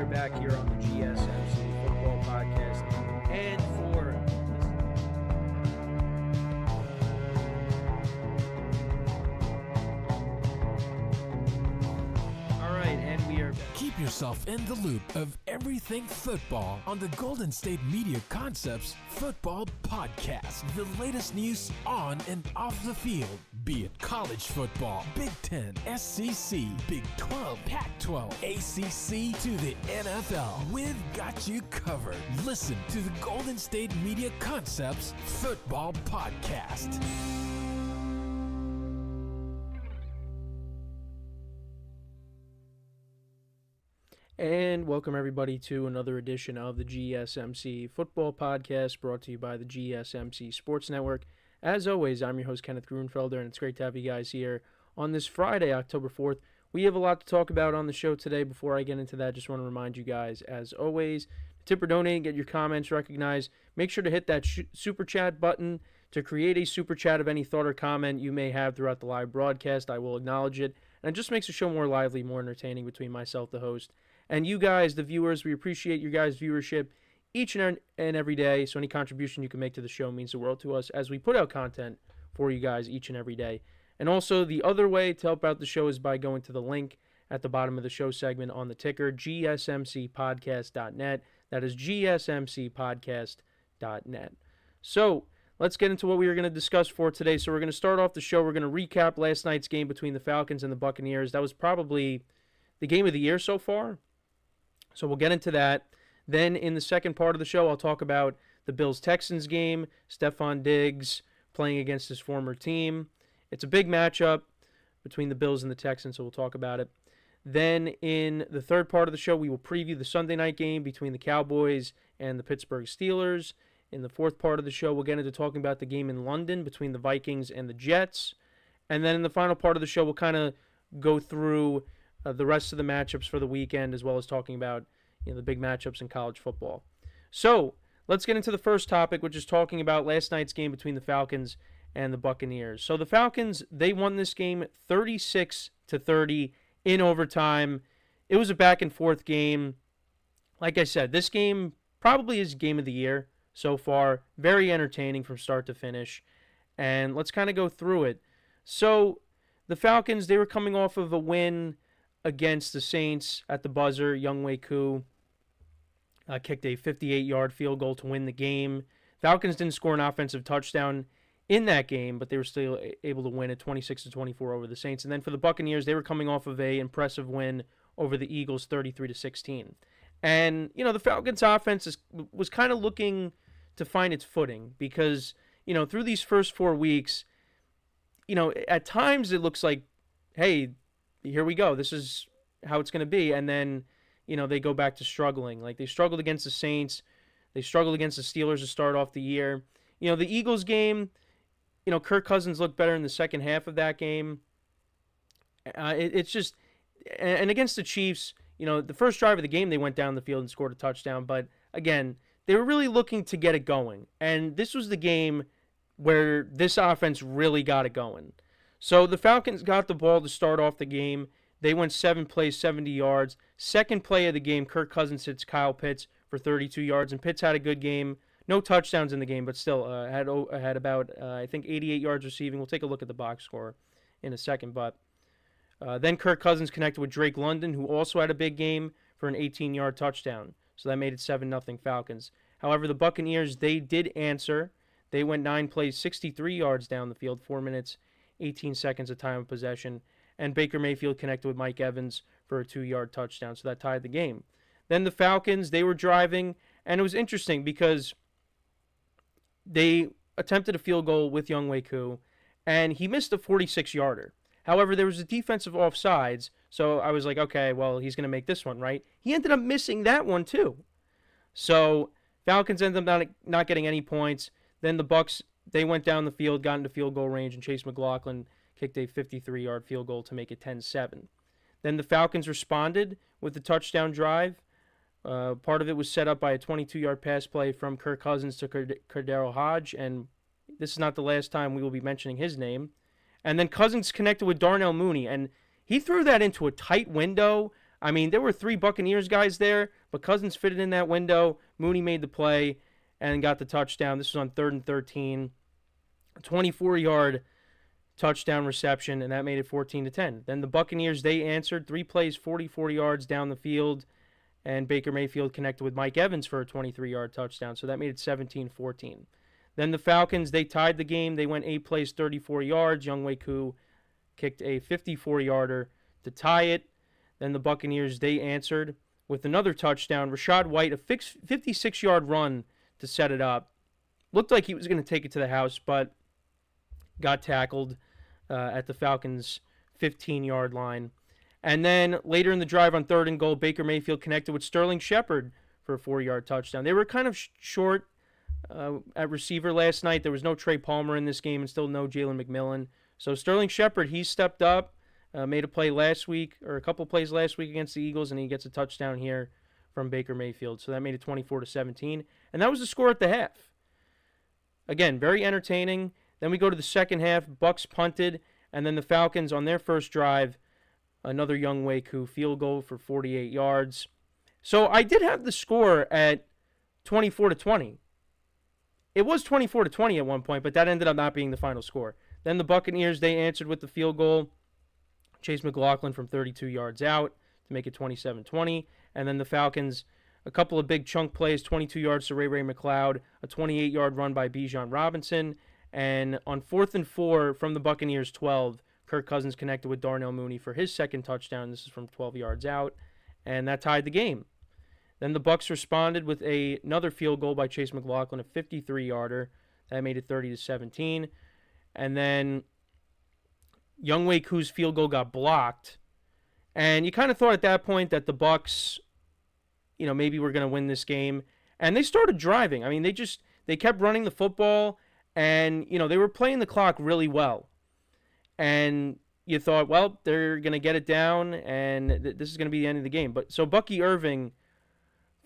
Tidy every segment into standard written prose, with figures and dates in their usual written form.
are back here on the GSMC Football Podcast, and for keep yourself in the loop of everything football on the Golden State Media Concepts Football Podcast. The latest news on and off the field, be it college football, Big Ten, SEC, Big 12, Pac-12, ACC to the NFL. We've got you covered. Listen to the Golden State Media Concepts Football Podcast. And welcome everybody to another edition of the GSMC Football Podcast, brought to you by the GSMC Sports Network. As always, I'm your host, Kenneth Grunfelder, and it's great to have you guys here on this Friday, October 4th. We have a lot to talk about on the show today. Before I get into that, just want to remind you guys, as always, tip or donate, get your comments recognized. Make sure to hit that Super Chat button to create a Super Chat of any thought or comment you may have throughout the live broadcast. I will acknowledge it, and it just makes the show more lively, more entertaining between myself, the host, and you guys, the viewers. We appreciate your guys' viewership each and every day, so any contribution you can make to the show means the world to us as we put out content for you guys each and every day. And also, the other way to help out the show is by going to the link at the bottom of the show segment on the ticker, gsmcpodcast.net. That is gsmcpodcast.net. So, let's get into what we are going to discuss for today. So, we're going to start off the show. We're going to recap last night's game between the Falcons and the Buccaneers. That was probably the game of the year so far. So we'll get into that. Then in the second part of the show, I'll talk about the Bills-Texans game, Stephon Diggs playing against his former team. It's a big matchup between the Bills and the Texans, so we'll talk about it. Then in the third part of the show, we will preview the Sunday night game between the Cowboys and the Pittsburgh Steelers. In the fourth part of the show, we'll get into talking about the game in London between the Vikings and the Jets. And then in the final part of the show, we'll kind of go through the rest of the matchups for the weekend, as well as talking about the big matchups in college football. So let's get into the first topic, which is talking about last night's game between the Falcons and the Buccaneers. So the Falcons, they won this game 36-30 in overtime. It was a back and forth game. Like I said, this game probably is game of the year so far. Very entertaining from start to finish. And let's kind of go through it. So the Falcons, they were coming off of a win against the Saints at the buzzer. Younghoe Koo kicked a 58-yard field goal to win the game. Falcons didn't score an offensive touchdown in that game, but they were still able to win at 26-24 over the Saints. And then for the Buccaneers, they were coming off of an impressive win over the Eagles, 33-16. And the Falcons' offense was kind of looking to find its footing because through these first 4 weeks, at times it looks like, hey, here we go. This is how it's going to be. And then, they go back to struggling. Like, they struggled against the Saints. They struggled against the Steelers to start off the year. The Eagles game, Kirk Cousins looked better in the second half of that game. It's just, and against the Chiefs, the first drive of the game, they went down the field and scored a touchdown. But, again, they were really looking to get it going. And this was the game where this offense really got it going. So the Falcons got the ball to start off the game. They went 7 plays, 70 yards. Second play of the game, Kirk Cousins hits Kyle Pitts for 32 yards. And Pitts had a good game. No touchdowns in the game, but still had about, I think, 88 yards receiving. We'll take a look at the box score in a second. But then Kirk Cousins connected with Drake London, who also had a big game for an 18-yard touchdown. So that made it 7-0 Falcons. However, the Buccaneers, they did answer. They went 9 plays, 63 yards down the field, 4 minutes, 18 seconds of time of possession, and Baker Mayfield connected with Mike Evans for a 2-yard touchdown, so that tied the game. Then the Falcons, they were driving, and it was interesting because they attempted a field goal with Younghoe Koo, and he missed a 46-yarder. However, there was a defensive offsides, so I was like, okay, well, he's going to make this one, right? He ended up missing that one too. So Falcons ended up not getting any points. Then the Bucs, they went down the field, got into field goal range, and Chase McLaughlin kicked a 53-yard field goal to make it 10-7. Then the Falcons responded with the touchdown drive. Part of it was set up by a 22-yard pass play from Kirk Cousins to Cordero Hodge, and this is not the last time we will be mentioning his name. And then Cousins connected with Darnell Mooney, and he threw that into a tight window. I mean, there were 3 Buccaneers guys there, but Cousins fitted in that window. Mooney made the play and got the touchdown. This was on 3rd and 13. A 24-yard touchdown reception, and that made it 14-10. Then the Buccaneers, they answered 3 plays, 44 yards down the field, and Baker Mayfield connected with Mike Evans for a 23-yard touchdown, so that made it 17-14. Then the Falcons, they tied the game. They went 8 plays, 34 yards. Younghoe Koo kicked a 54-yarder to tie it. Then the Buccaneers, they answered with another touchdown. Rachaad White, a 56-yard run to set it up. Looked like he was going to take it to the house, but got tackled at the Falcons' 15-yard line. And then later in the drive on 3rd and goal, Baker Mayfield connected with Sterling Shepard for a 4-yard touchdown. They were kind of short at receiver last night. There was no Trey Palmer in this game and still no Jalen McMillan. So Sterling Shepard, he stepped up, made a play last week, or a couple plays last week against the Eagles, and he gets a touchdown here from Baker Mayfield. So that made it 24-17. And that was the score at the half. Again, very entertaining. Then we go to the second half. Bucs punted, and then the Falcons on their first drive, another Younghoe Koo field goal for 48 yards. So I did have the score at 24-20. It was 24-20 at one point, but that ended up not being the final score. Then the Buccaneers, they answered with the field goal. Chase McLaughlin from 32 yards out to make it 27-20. And then the Falcons, a couple of big chunk plays, 22 yards to Ray McCloud, a 28-yard run by Bijan Robinson. And on 4th and 4 from the Buccaneers 12, Kirk Cousins connected with Darnell Mooney for his second touchdown. This is from 12 yards out. And that tied the game. Then the Bucs responded with another field goal by Chase McLaughlin, a 53-yarder. That made it 30-17. And then Younghoe Koo's field goal got blocked. And you kind of thought at that point that the Bucs, maybe were going to win this game. And they started driving. I mean, they kept running the football, and, they were playing the clock really well. And you thought, well, they're going to get it down, and this is going to be the end of the game. But so Bucky Irving,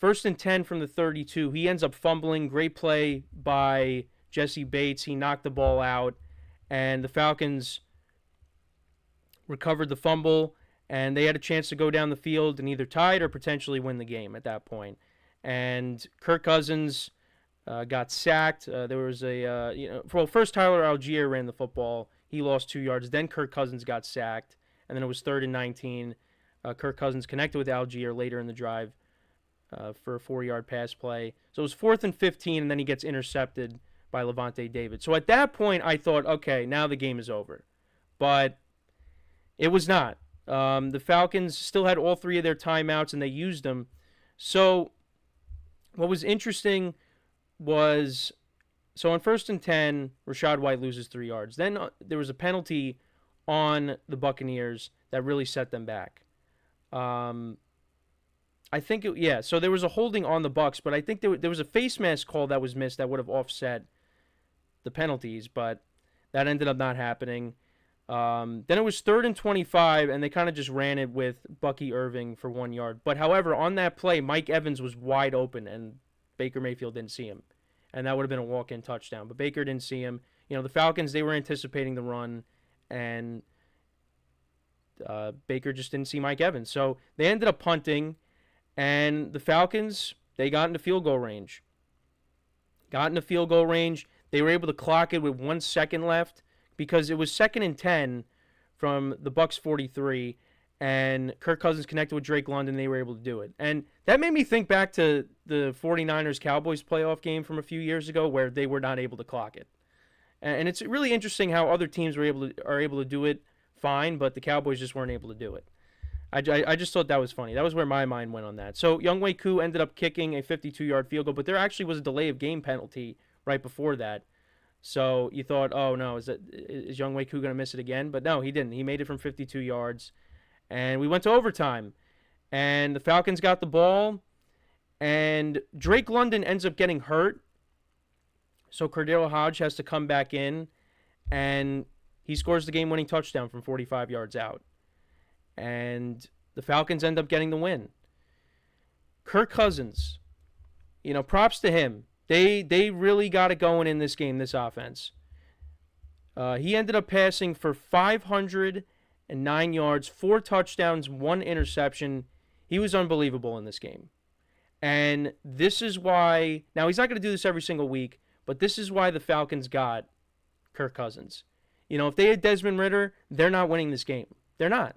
1st and 10 from the 32, he ends up fumbling. Great play by Jesse Bates. He knocked the ball out, and the Falcons recovered the fumble, and they had a chance to go down the field and either tie it or potentially win the game at that point. And Kirk Cousins got sacked. There was first Tyler Algier ran the football. He lost 2 yards. Then Kirk Cousins got sacked, and then it was 3rd and 19. Kirk Cousins connected with Algier later in the drive for a 4-yard pass play. So it was 4th and 15, and then he gets intercepted by Levante David. So at that point, I thought, okay, now the game is over. But it was not. The Falcons still had all 3 of their timeouts, and they used them. So what was interesting was, so on 1st and 10, Rachaad White loses 3 yards. Then there was a penalty on the Buccaneers that really set them back. I think, so there was a holding on the Bucs, but I think there was a face mask call that was missed that would have offset the penalties, but that ended up not happening. Then it was 3rd and 25, and they kind of just ran it with Bucky Irving for 1 yard. But however, on that play, Mike Evans was wide open, and Baker Mayfield didn't see him. And that would have been a walk-in touchdown. But Baker didn't see him. The Falcons, they were anticipating the run, and Baker just didn't see Mike Evans. So they ended up punting, and the Falcons, they got into field goal range. They were able to clock it with 1 second left, because it was 2nd and 10 from the Bucs 43, and Kirk Cousins connected with Drake London. They were able to do it. And that made me think back to the 49ers-Cowboys playoff game from a few years ago where they were not able to clock it. And it's really interesting how other teams are able to do it fine, but the Cowboys just weren't able to do it. I just thought that was funny. That was where my mind went on that. So Younghoe Koo ended up kicking a 52-yard field goal, but there actually was a delay of game penalty right before that. So you thought, oh no, is Younghoe Koo going to miss it again? But no, he didn't. He made it from 52 yards. And we went to overtime. And the Falcons got the ball. And Drake London ends up getting hurt. So Cordero Hodge has to come back in. And he scores the game-winning touchdown from 45 yards out. And the Falcons end up getting the win. Kirk Cousins, props to him. They really got it going in this game, this offense. He ended up passing for 509 yards, 4 touchdowns, 1 interception. He was unbelievable in this game. And this is why, now he's not going to do this every single week, but this is why the Falcons got Kirk Cousins. If they had Desmond Ridder, they're not winning this game. They're not.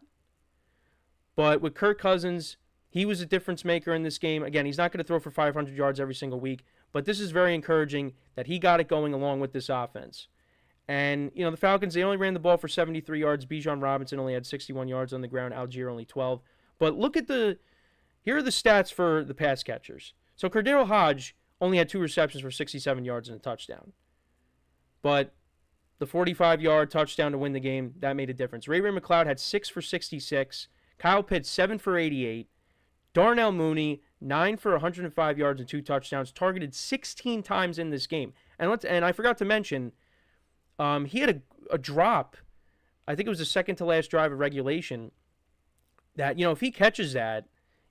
But with Kirk Cousins, he was a difference maker in this game. Again, he's not going to throw for 500 yards every single week, but this is very encouraging that he got it going along with this offense. And, the Falcons, they only ran the ball for 73 yards. Bijan Robinson only had 61 yards on the ground. Algier only 12. But look at here are the stats for the pass catchers. So Cordero Hodge only had 2 receptions for 67 yards and a touchdown. But the 45-yard touchdown to win the game, that made a difference. Ray McCloud had 6 for 66. Kyle Pitts, 7 for 88. Darnell Mooney, 9 for 105 yards and 2 touchdowns, targeted 16 times in this game. And I forgot to mention, he had a drop. I think it was the second to last drive of regulation. That, if he catches that,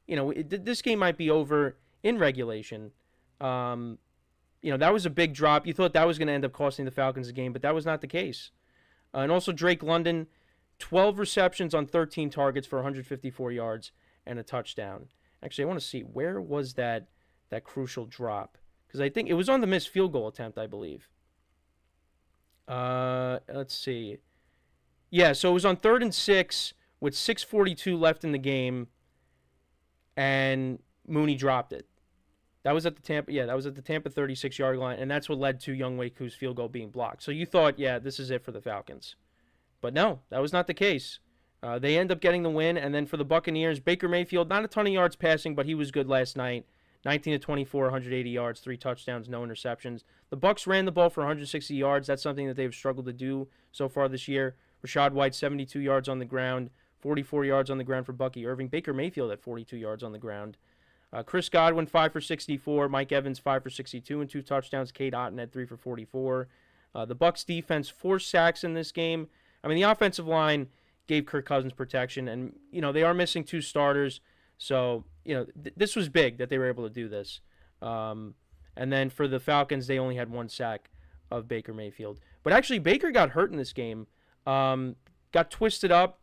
this game might be over in regulation. That was a big drop. You thought that was going to end up costing the Falcons the game, but that was not the case. And also Drake London, 12 receptions on 13 targets for 154 yards and a touchdown. Actually, I want to see, where was that crucial drop? Because I think it was on the missed field goal attempt, I believe. Let's see. Yeah, so it was on 3rd and 6 with 6:42 left in the game, and Mooney dropped it. That was at the Tampa 36-yard line, and that's what led to Younghoe Koo's field goal being blocked. So you thought, yeah, this is it for the Falcons. But no, that was not the case. They end up getting the win, and then for the Buccaneers, Baker Mayfield, not a ton of yards passing, but he was good last night. 19-24, 180 yards, 3 touchdowns, no interceptions. The Bucs ran the ball for 160 yards. That's something that they've struggled to do so far this year. Rashad White, 72 yards on the ground, 44 yards on the ground for Bucky Irving. Baker Mayfield at 42 yards on the ground. Chris Godwin, 5 for 64. Mike Evans, 5 for 62 and 2 touchdowns. Cade Otton had 3 for 44. The Bucs defense, 4 sacks in this game. I mean, the offensive line gave Kirk Cousins protection, and, they are missing 2 starters. So, this was big that they were able to do this. And then for the Falcons, they only had 1 sack of Baker Mayfield. But actually, Baker got hurt in this game. Got twisted up,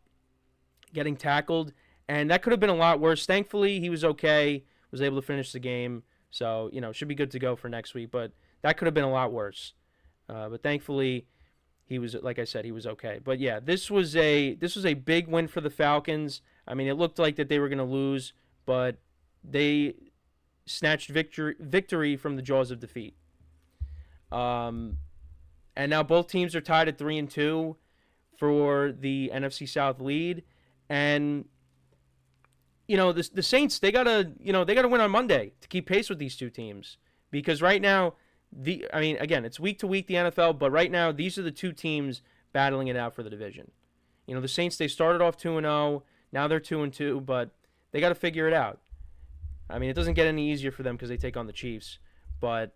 getting tackled, and that could have been a lot worse. Thankfully, he was okay, was able to finish the game. So, should be good to go for next week. But that could have been a lot worse. But thankfully, he was, like I said, he was okay. But yeah, this was a big win for the Falcons. I mean, it looked like that they were going to lose, but they snatched victory from the jaws of defeat. And now both teams are tied at 3-2 for the NFC South lead. And the Saints, they gotta win on Monday to keep pace with these two teams, because right now, again, it's week to week, the NFL, but right now these are the two teams battling it out for the division. The Saints, they started off 2-0, now they're 2-2, but they got to figure it out. I mean, it doesn't get any easier for them because they take on the Chiefs, but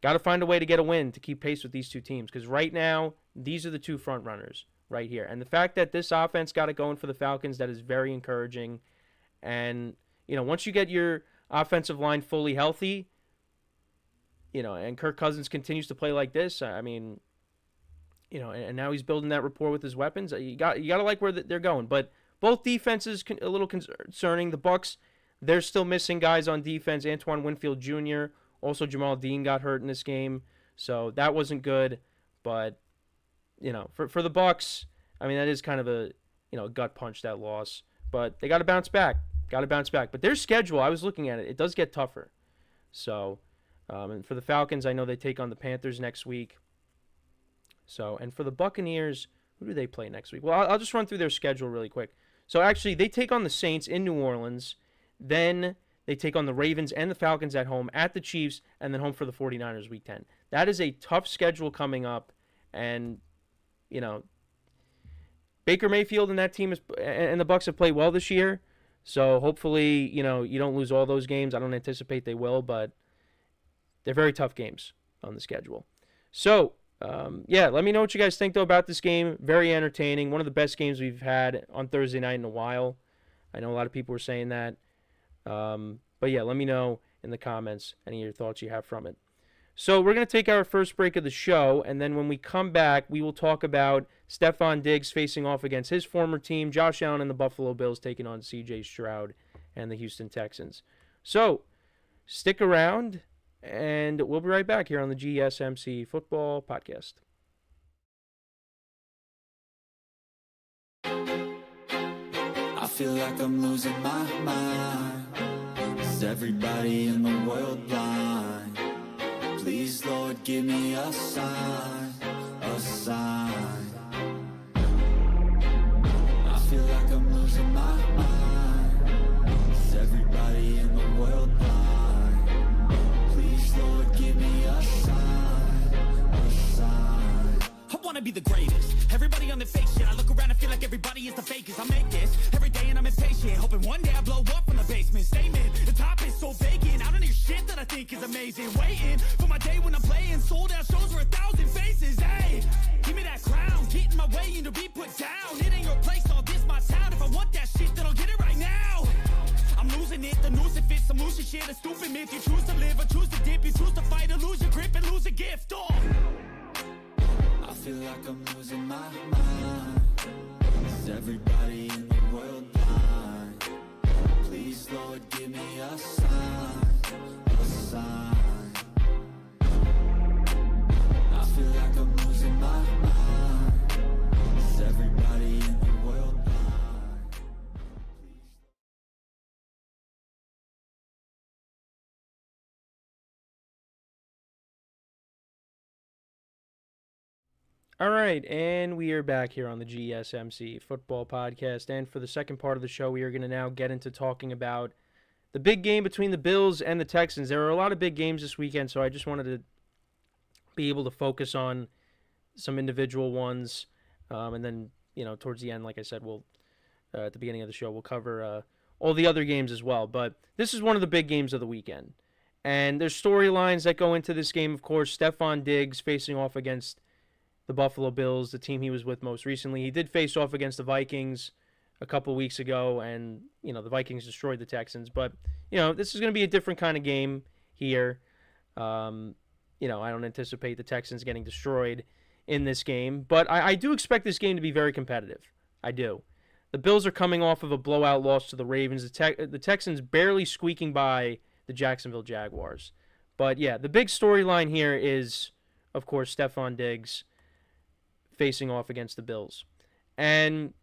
got to find a way to get a win to keep pace with these two teams, because right now these are the two front runners right here. And the fact that this offense got it going for the Falcons, that is very encouraging. And, once you get your offensive line fully healthy, and Kirk Cousins continues to play like this, I mean, and now he's building that rapport with his weapons. You got to like where they're going. But both defenses a little concerning. The Bucs, they're still missing guys on defense. Antoine Winfield Jr., also Jamal Dean got hurt in this game, so that wasn't good. But for the Bucs, I mean, that is kind of a gut punch, that loss. But they got to bounce back. But their schedule, I was looking at it, it does get tougher. So, and for the Falcons, I know they take on the Panthers next week. So, and for the Buccaneers, who do they play next week? Well, I'll just run through their schedule really quick. So actually, they take on the Saints in New Orleans. Then they take on the Ravens and the Falcons at home, at the Chiefs, and then home for the 49ers week 10. That is a tough schedule coming up. And, Baker Mayfield and that team and the Bucs have played well this year. So hopefully, you don't lose all those games. I don't anticipate they will, but they're very tough games on the schedule. So, let me know what you guys think, though, about this game. Very entertaining. One of the best games we've had on Thursday night in a while. I know a lot of people were saying that. But yeah, let me know in the comments any of your thoughts you have from it. So we're going to take our first break of the show, and then when we come back, we will talk about Stefon Diggs facing off against his former team, Josh Allen and the Buffalo Bills taking on C.J.Stroud and the Houston Texans. So, stick around, and we'll be right back here on the GSMC Football Podcast. I feel like I'm losing my mind. Is everybody in the world blind? Please, Lord, give me a sign, a sign. I feel like I'm losing my mind. Is everybody in the world blind? Please, Lord, give me a sign, a sign. I wanna be the greatest. Everybody on the fake shit. I look around and feel like everybody is the fakest. I make this every day and I'm impatient, hoping one day I blow up from the basement. Statement, the top is so vacant. I don't hear shit that I think is amazing. Waiting for my day when I'm playing sold out shows for 1,000 faces. Hey, give me that crown, get in my way and to be put down. It ain't your place, all this my town. If I want that shit, then I'll get it right now. I'm losing it, the noose it fits, some losing shit, a stupid myth. You choose to live or choose to dip, you choose to fight or lose your grip and lose a gift. Oh. I feel like I'm losing my mind. Is everybody in the world blind? Please, Lord, give me a sign, a sign. I feel like I'm losing my mind. Is everybody in the world blind? All right, and we are back here on the GSMC Football Podcast. And for the second part of the show, we are going to now get into talking about the big game between the Bills and the Texans. There are a lot of big games this weekend, so I just wanted to be able to focus on some individual ones. And then, towards the end, like I said, we'll at the beginning of the show, we'll cover all the other games as well. But this is one of the big games of the weekend. And there's storylines that go into this game, of course. Stefon Diggs facing off against the Buffalo Bills, the team he was with most recently. He did face off against the Vikings a couple weeks ago, and, the Vikings destroyed the Texans. But, this is going to be a different kind of game here. I don't anticipate the Texans getting destroyed in this game. But I do expect this game to be very competitive. I do. The Bills are coming off of a blowout loss to the Ravens. The Texans barely squeaking by the Jacksonville Jaguars. But, yeah, the big storyline here is, of course, Stefon Diggs facing off against the Bills. And,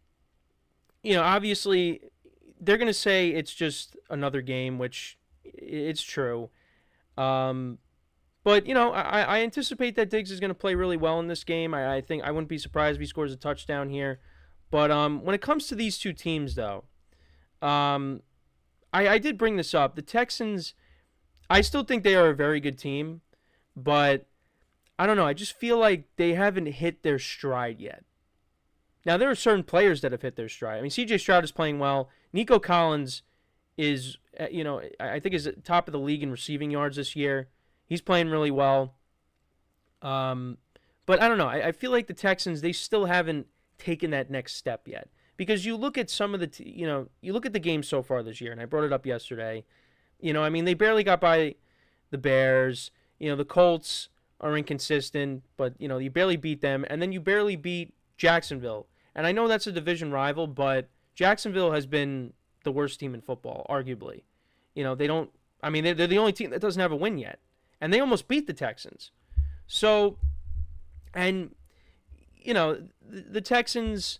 obviously, they're going to say it's just another game, which it's true. But, I anticipate that Diggs is going to play really well in this game. I think I wouldn't be surprised if he scores a touchdown here. But when it comes to these two teams, though, I did bring this up. The Texans, I still think they are a very good team, but I don't know. I just feel like they haven't hit their stride yet. Now, there are certain players that have hit their stride. I mean, C.J.Stroud is playing well. Nico Collins is, I think is at top of the league in receiving yards this year. He's playing really well. But I don't know. I feel like the Texans, they still haven't taken that next step yet. Because you look at some of the, you look at the games so far this year, and I brought it up yesterday. They barely got by the Bears. The Colts are inconsistent, but, you barely beat them, and then you barely beat Jacksonville. And I know that's a division rival, but Jacksonville has been the worst team in football, arguably. They're the only team that doesn't have a win yet, and they almost beat the Texans. So, and, the Texans,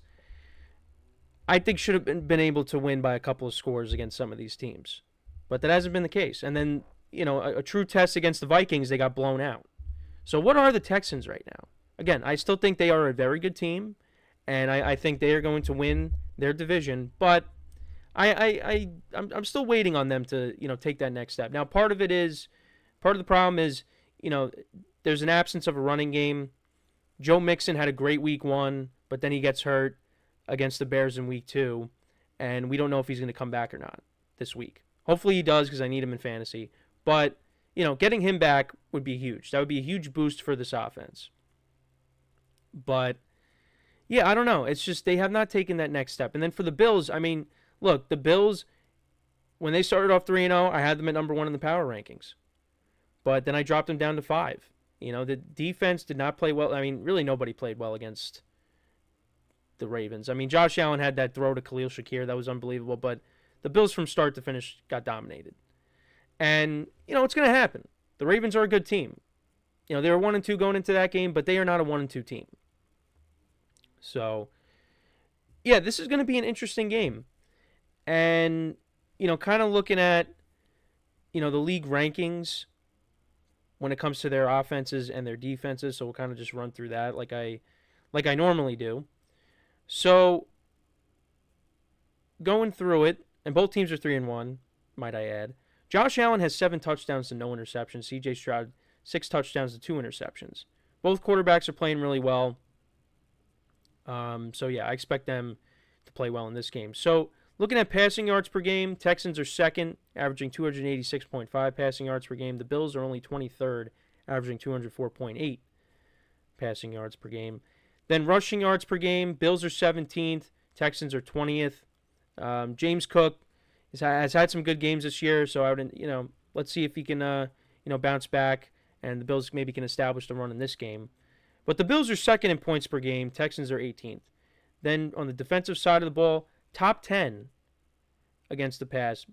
I think, should have been able to win by a couple of scores against some of these teams, but that hasn't been the case. And then, a true test against the Vikings, they got blown out. So what are the Texans right now? Again, I still think they are a very good team, and I think they are going to win their division. But I'm still waiting on them to take that next step. Now, part of the problem is there's an absence of a running game. Joe Mixon had a great week 1, but then he gets hurt against the Bears in week 2, and we don't know if he's going to come back or not this week. Hopefully he does, because I need him in fantasy. But getting him back would be huge. That would be a huge boost for this offense. But, yeah, I don't know. It's just they have not taken that next step. And then for the Bills, look, the Bills, when they started off 3-0, I had them at number 1 in the power rankings. But then I dropped them down to 5. The defense did not play well. Really nobody played well against the Ravens. Josh Allen had that throw to Khalil Shakir. That was unbelievable. But the Bills from start to finish got dominated. And, it's going to happen. The Ravens are a good team. They were 1-2 going into that game, but they are not a 1-2 team. So, yeah, this is going to be an interesting game. And, kind of looking at, the league rankings when it comes to their offenses and their defenses. So we'll kind of just run through that like I normally do. So, going through it, and both teams are 3-1, might I add. Josh Allen has 7 touchdowns and no interceptions. C.J.Stroud, 6 touchdowns and 2 interceptions. Both quarterbacks are playing really well. So, yeah, I expect them to play well in this game. So, looking at passing yards per game, Texans are second, averaging 286.5 passing yards per game. The Bills are only 23rd, averaging 204.8 passing yards per game. Then rushing yards per game, Bills are 17th, Texans are 20th. James Cook has had some good games this year, so I would, let's see if he can, bounce back, and the Bills maybe can establish the run in this game. But the Bills are second in points per game, Texans are 18th. Then on the defensive side of the ball, top 10 against the pass.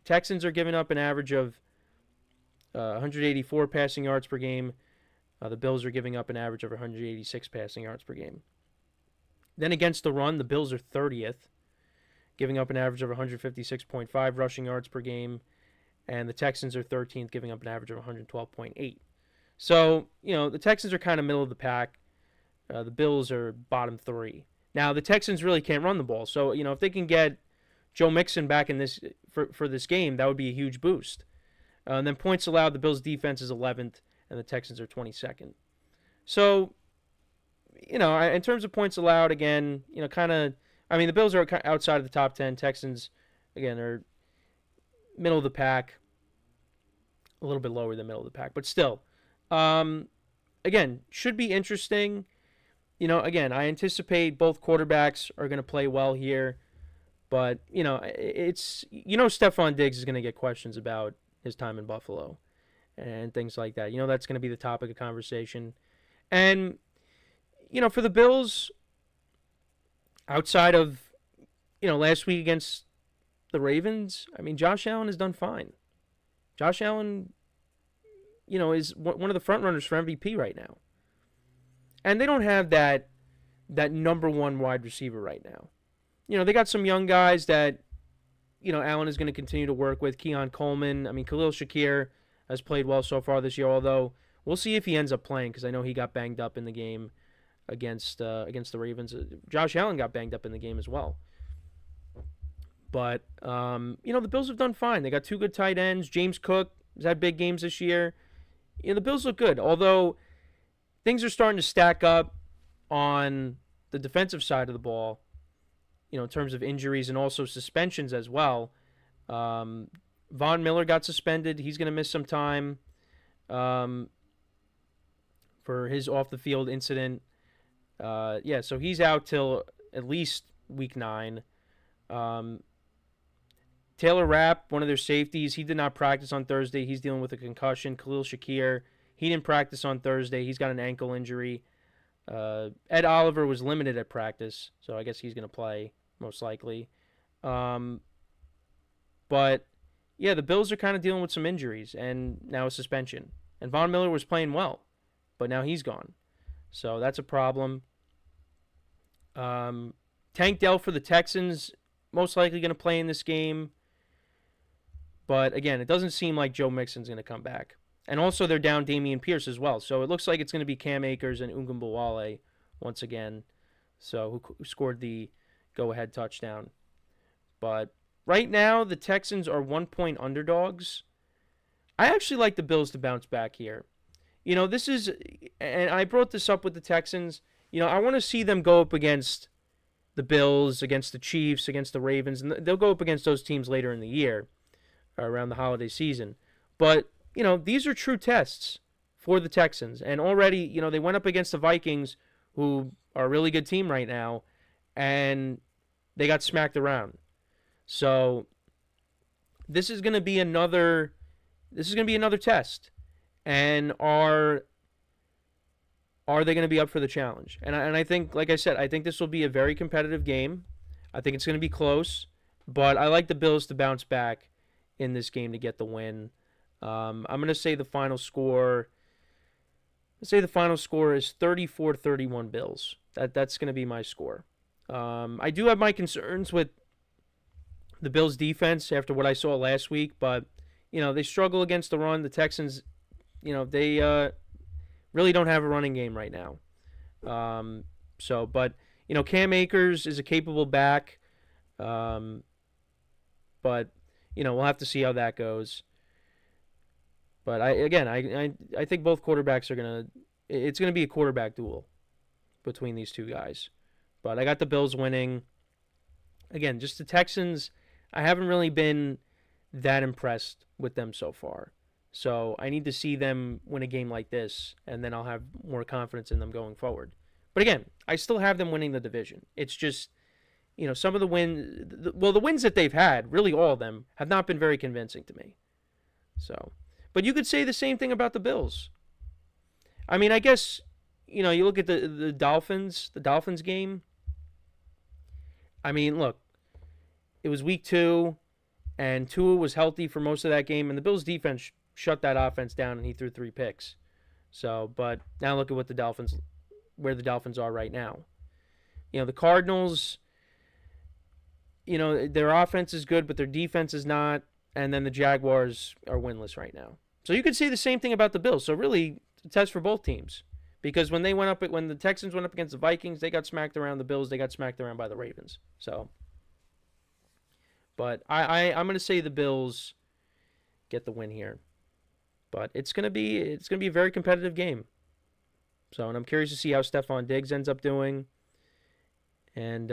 Texans are giving up an average of 184 passing yards per game. The Bills are giving up an average of 186 passing yards per game. Then against the run, the Bills are 30th, giving up an average of 156.5 rushing yards per game. And the Texans are 13th, giving up an average of 112.8. So, the Texans are kind of middle of the pack. The Bills are bottom 3. Now, the Texans really can't run the ball. So, if they can get Joe Mixon back in this for this game, that would be a huge boost. And then points allowed, the Bills' defense is 11th, and the Texans are 22nd. So, in terms of points allowed, again, the Bills are outside of the top 10. Texans, again, are middle of the pack, a little bit lower than middle of the pack, but still. Again, should be interesting. Again, I anticipate both quarterbacks are going to play well here, but, it's, Stephon Diggs is going to get questions about his time in Buffalo and things like that. That's going to be the topic of conversation. And, for the Bills, outside of, last week against the Ravens, Josh Allen has done fine. Josh Allen, is one of the front runners for MVP right now. And they don't have that number one wide receiver right now. They got some young guys that, Allen is going to continue to work with. Keon Coleman. Khalil Shakir has played well so far this year, although we'll see if he ends up playing because I know he got banged up in the game against the Ravens. Josh Allen got banged up in the game as well. But, the Bills have done fine. They got 2 good tight ends. James Cook has had big games this year. The Bills look good, although things are starting to stack up on the defensive side of the ball, in terms of injuries and also suspensions as well. Von Miller got suspended. He's going to miss some time for his off-the-field incident. So he's out till at least week 9. Taylor Rapp, one of their safeties, he did not practice on Thursday. He's dealing with a concussion. Khalil Shakir, he didn't practice on Thursday. He's got an ankle injury. Ed Oliver was limited at practice, so I guess he's going to play most likely. But, yeah, the Bills are kind of dealing with some injuries and now a suspension. And Von Miller was playing well, but now he's gone. So that's a problem. Tank Dell for the Texans, most likely going to play in this game. But, again, it doesn't seem like Joe Mixon's going to come back. And also they're down Dameon Pierce as well. So it looks like it's going to be Cam Akers and Ungumbuwale once again. So who scored the go-ahead touchdown. But right now the Texans are 1-point underdogs. I actually like the Bills to bounce back here. This is, and I brought this up with the Texans, I want to see them go up against the Bills, against the Chiefs, against the Ravens, and they'll go up against those teams later in the year, around the holiday season. But, these are true tests for the Texans. And already, they went up against the Vikings, who are a really good team right now, and they got smacked around. So this is going to be another test. And are they going to be up for the challenge? And I think, like I said, I think this will be a very competitive game. I think it's going to be close. But I like the Bills to bounce back in this game to get the win. I'm going to say the final score. Let's say the final score is 34-31 Bills. That's going to be my score. I do have my concerns with the Bills' defense after what I saw last week, but they struggle against the run. The Texans, they really don't have a running game right now. But Cam Akers is a capable back. But we'll have to see how that goes. But I think both quarterbacks it's gonna be a quarterback duel between these two guys. But I got the Bills winning. Again, just the Texans, I haven't really been that impressed with them so far. So I need to see them win a game like this, and then I'll have more confidence in them going forward. But again, I still have them winning the division. It's just, some of the wins that they've had, really all of them, have not been very convincing to me. So, but you could say the same thing about the Bills. I mean, I guess, you look at the Dolphins game. I mean, look, it was week 2, and Tua was healthy for most of that game, and the Bills' defense shut that offense down, and he threw 3 picks. So, but now look at where the Dolphins are right now. The Cardinals, their offense is good, but their defense is not, and then the Jaguars are winless right now. So you could say the same thing about the Bills. So really, a test for both teams. Because when the Texans went up against the Vikings, they got smacked around. The Bills, they got smacked around by the Ravens. So, but I'm going to say the Bills get the win here. But it's going to be a very competitive game. So, and I'm curious to see how Stephon Diggs ends up doing. And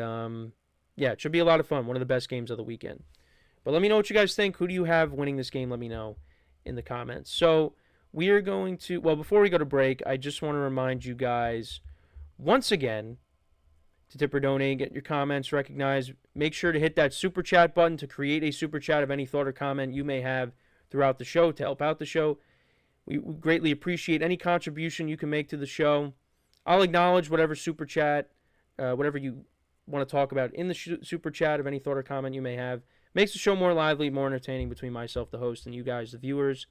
it should be a lot of fun. One of the best games of the weekend. But let me know what you guys think. Who do you have winning this game? Let me know in the comments. So, we are going to, before we go to break, I just want to remind you guys once again to tip or donate, get your comments recognized. Make sure to hit that super chat button to create a super chat of any thought or comment you may have throughout the show to help out the show. We greatly appreciate any contribution you can make to the show. I'll acknowledge whatever super chat, whatever you want to talk about in the super chat of any thought or comment you may have. Makes the show more lively, more entertaining between myself, the host, and you guys, the viewers.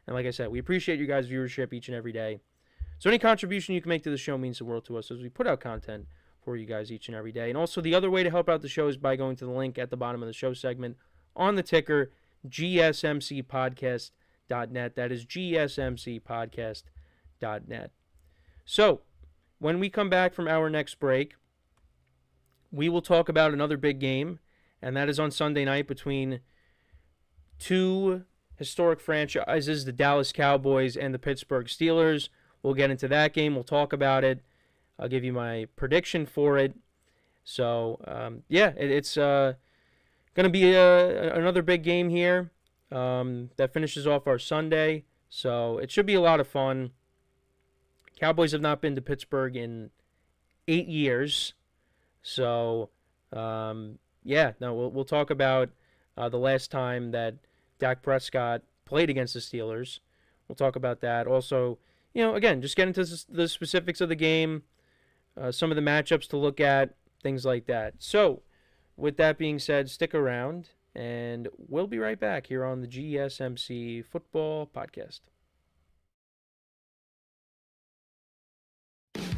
And like I said, we appreciate you guys' viewership each and every day. So any contribution you can make to the show means the world to us as we put out content for you guys each and every day. And also the other way to help out the show is by going to the link at the bottom of the show segment on the ticker, GSMCpodcast.net. That is GSMCpodcast.net. So when we come back from our next break, we will talk about another big game, and that is on Sunday night between two historic franchises, the Dallas Cowboys and the Pittsburgh Steelers. We'll get into that game. We'll talk about it. I'll give you my prediction for it. So, it's going to be another big game here that finishes off our Sunday. So, it should be a lot of fun. Cowboys have not been to Pittsburgh in 8 years. So, we'll talk about the last time that Dak Prescott played against the Steelers. We'll talk about that. Also, again, just get into the specifics of the game, some of the matchups to look at, things like that. So, with that being said, stick around, and we'll be right back here on the GSMC Football Podcast.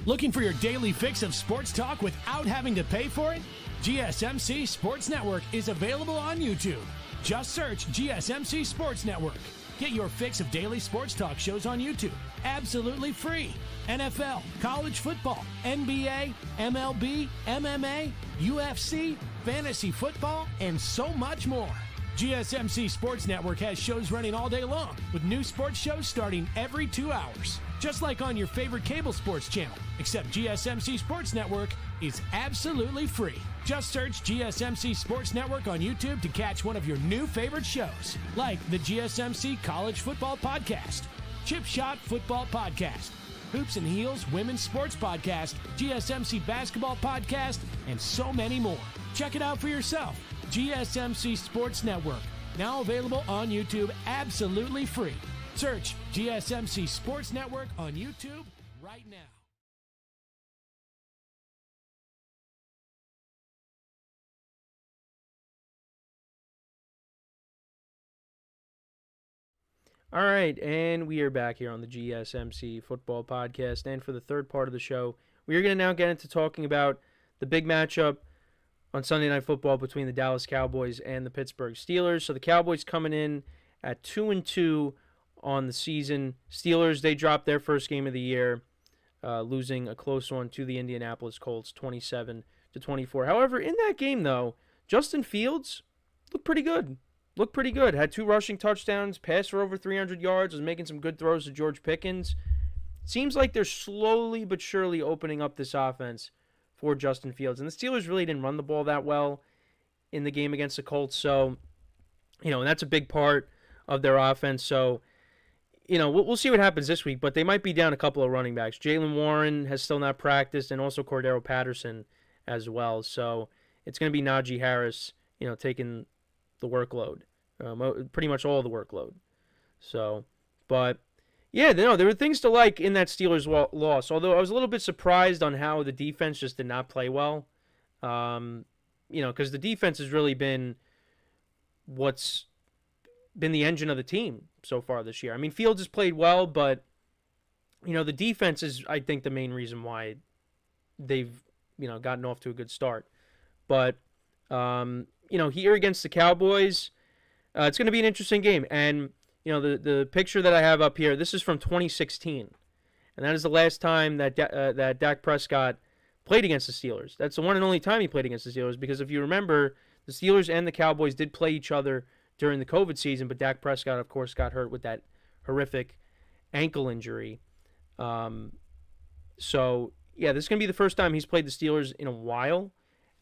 Looking for your daily fix of sports talk without having to pay for it? GSMC Sports Network is available on YouTube. Just search GSMC Sports Network. Get your fix of daily sports talk shows on YouTube, absolutely free. NFL, college football, NBA, MLB, MMA, UFC, fantasy football, and so much more. GSMC Sports Network has shows running all day long, with new sports shows starting every 2 hours. Just like on your favorite cable sports channel, except GSMC Sports Network is absolutely free. Just search GSMC Sports Network on YouTube to catch one of your new favorite shows, like the GSMC College Football Podcast, Chip Shot Football Podcast, Hoops and Heels Women's Sports Podcast, GSMC Basketball Podcast, and so many more. Check it out for yourself. GSMC Sports Network, now available on YouTube absolutely free. Search GSMC Sports Network on YouTube right now. All right, and we are back here on the GSMC Football Podcast. And for the third part of the show, we are going to now get into talking about the big matchup on Sunday Night Football between the Dallas Cowboys and the Pittsburgh Steelers. So the Cowboys coming in at 2-2 on the season. Steelers, they dropped their first game of the year, losing a close one to the Indianapolis Colts, 27-24. However, in that game, though, Justin Fields looked pretty good. Had 2 rushing touchdowns, passed for over 300 yards, was making some good throws to George Pickens. Seems like they're slowly but surely opening up this offense for Justin Fields. And the Steelers really didn't run the ball that well in the game against the Colts. So, and that's a big part of their offense. So, we'll see what happens this week. But they might be down a couple of running backs. Jaylen Warren has still not practiced, and also Cordero Patterson as well. So it's going to be Najee Harris, taking the workload, pretty much all the workload. So, but yeah, there were things to like in that Steelers loss. Although I was a little bit surprised on how the defense just did not play well. Because the defense has really been what's been the engine of the team so far this year. I mean, Fields has played well, but the defense is, I think, the main reason why they've gotten off to a good start. But here against the Cowboys, it's going to be an interesting game. And, the picture that I have up here, this is from 2016. And that is the last time that that Dak Prescott played against the Steelers. That's the one and only time he played against the Steelers, because if you remember, the Steelers and the Cowboys did play each other during the COVID season, but Dak Prescott, of course, got hurt with that horrific ankle injury. So, yeah, this is going to be the first time he's played the Steelers in a while.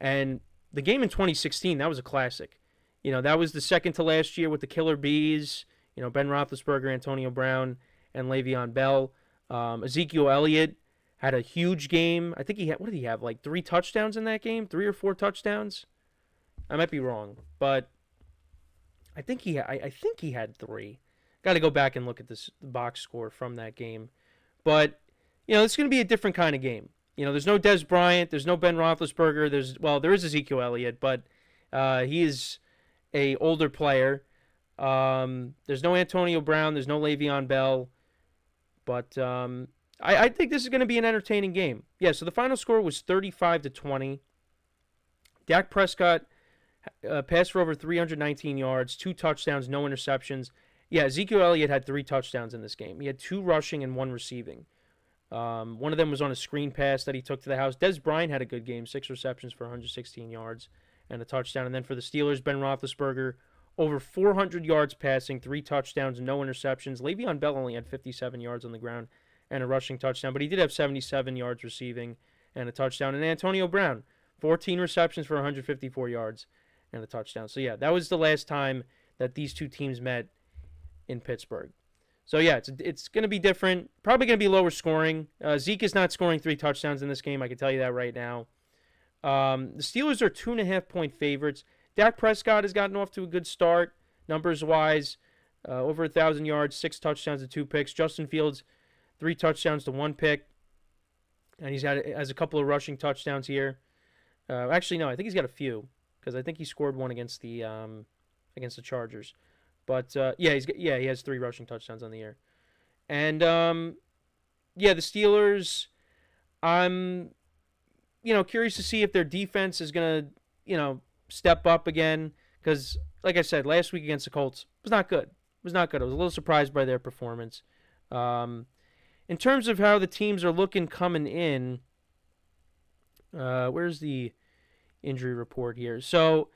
And the game in 2016, that was a classic. That was the second to last year with the Killer Bees, Ben Roethlisberger, Antonio Brown, and Le'Veon Bell. Ezekiel Elliott had a huge game. I think what did he have, like 3 touchdowns in that game? 3 or 4 touchdowns? I might be wrong, but I think he had 3. Got to go back and look at the box score from that game. But, it's going to be a different kind of game. There's no Dez Bryant. There's no Ben Roethlisberger. There is Ezekiel Elliott, but he is a older player. There's no Antonio Brown. There's no Le'Veon Bell. But I think this is going to be an entertaining game. Yeah, so the final score was 35-20. Dak Prescott passed for over 319 yards, 2 touchdowns, no interceptions. Yeah, Ezekiel Elliott had 3 touchdowns in this game. He had 2 rushing and 1 receiving. One of them was on a screen pass that he took to the house. Dez Bryant had a good game, 6 receptions for 116 yards and a touchdown. And then for the Steelers, Ben Roethlisberger, over 400 yards passing, 3 touchdowns, no interceptions. Le'Veon Bell only had 57 yards on the ground and a rushing touchdown, but he did have 77 yards receiving and a touchdown. And Antonio Brown, 14 receptions for 154 yards and a touchdown. So, yeah, that was the last time that these two teams met in Pittsburgh. So, yeah, it's going to be different. Probably going to be lower scoring. Zeke is not scoring 3 touchdowns in this game. I can tell you that right now. The Steelers are 2.5-point favorites. Dak Prescott has gotten off to a good start, numbers-wise. Over 1,000 yards, 6 touchdowns to 2 picks. Justin Fields, 3 touchdowns to 1 pick. And has a couple of rushing touchdowns here. Actually, no, I think he's got a few, because I think he scored one against the Chargers. But he has 3 rushing touchdowns on the year. And the Steelers, I'm curious to see if their defense is gonna step up again, because like I said, last week against the Colts was not good. I was a little surprised by their performance. In terms of how the teams are looking coming in, where's the injury report here? So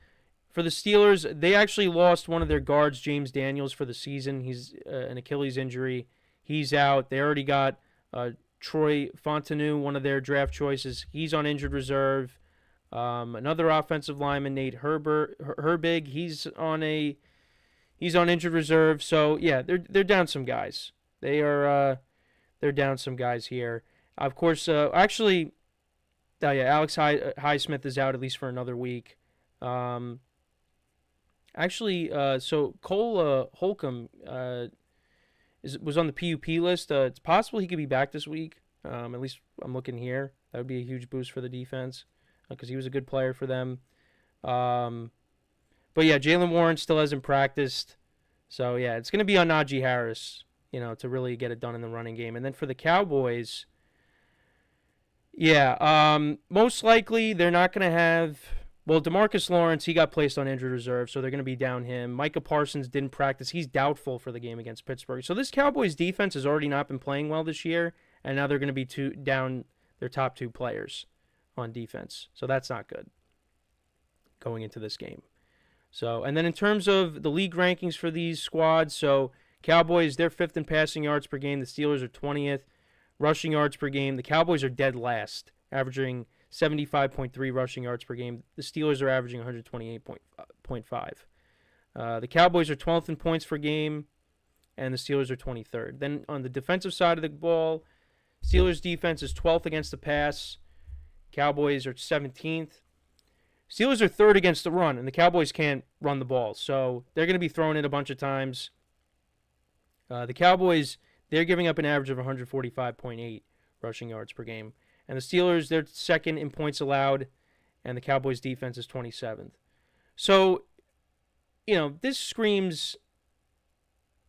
for the Steelers, they actually lost one of their guards, James Daniels, for the season. He's an Achilles injury. He's out. They already got Troy Fontenot, one of their draft choices. He's on injured reserve. Another offensive lineman, Nate Herbig, he's on injured reserve. So yeah, they're down some guys. They're down some guys here. Of course, Alex Highsmith is out at least for another week. So Cole Holcomb was on the PUP list. It's possible he could be back this week. At least I'm looking here. That would be a huge boost for the defense, because he was a good player for them. But yeah, Jaylen Warren still hasn't practiced. So, yeah, it's going to be on Najee Harris, to really get it done in the running game. And then for the Cowboys, most likely they're not going to have... Well, DeMarcus Lawrence, he got placed on injured reserve, so they're going to be down him. Micah Parsons didn't practice. He's doubtful for the game against Pittsburgh. So this Cowboys defense has already not been playing well this year, and now they're going to be down their top 2 players on defense. So that's not good going into this game. So, and then in terms of the league rankings for these squads, so Cowboys, they're 5th in passing yards per game. The Steelers are 20th. Rushing yards per game, the Cowboys are dead last, averaging 75.3 rushing yards per game. The Steelers are averaging 128.5. The Cowboys are 12th in points per game, and the Steelers are 23rd. Then on the defensive side of the ball, Steelers defense is 12th against the pass. Cowboys are 17th. Steelers are 3rd against the run, and the Cowboys can't run the ball, so they're going to be throwing it a bunch of times. The Cowboys, they're giving up an average of 145.8 rushing yards per game. And the Steelers, they're 2nd in points allowed, and the Cowboys' defense is 27th. So, this screams,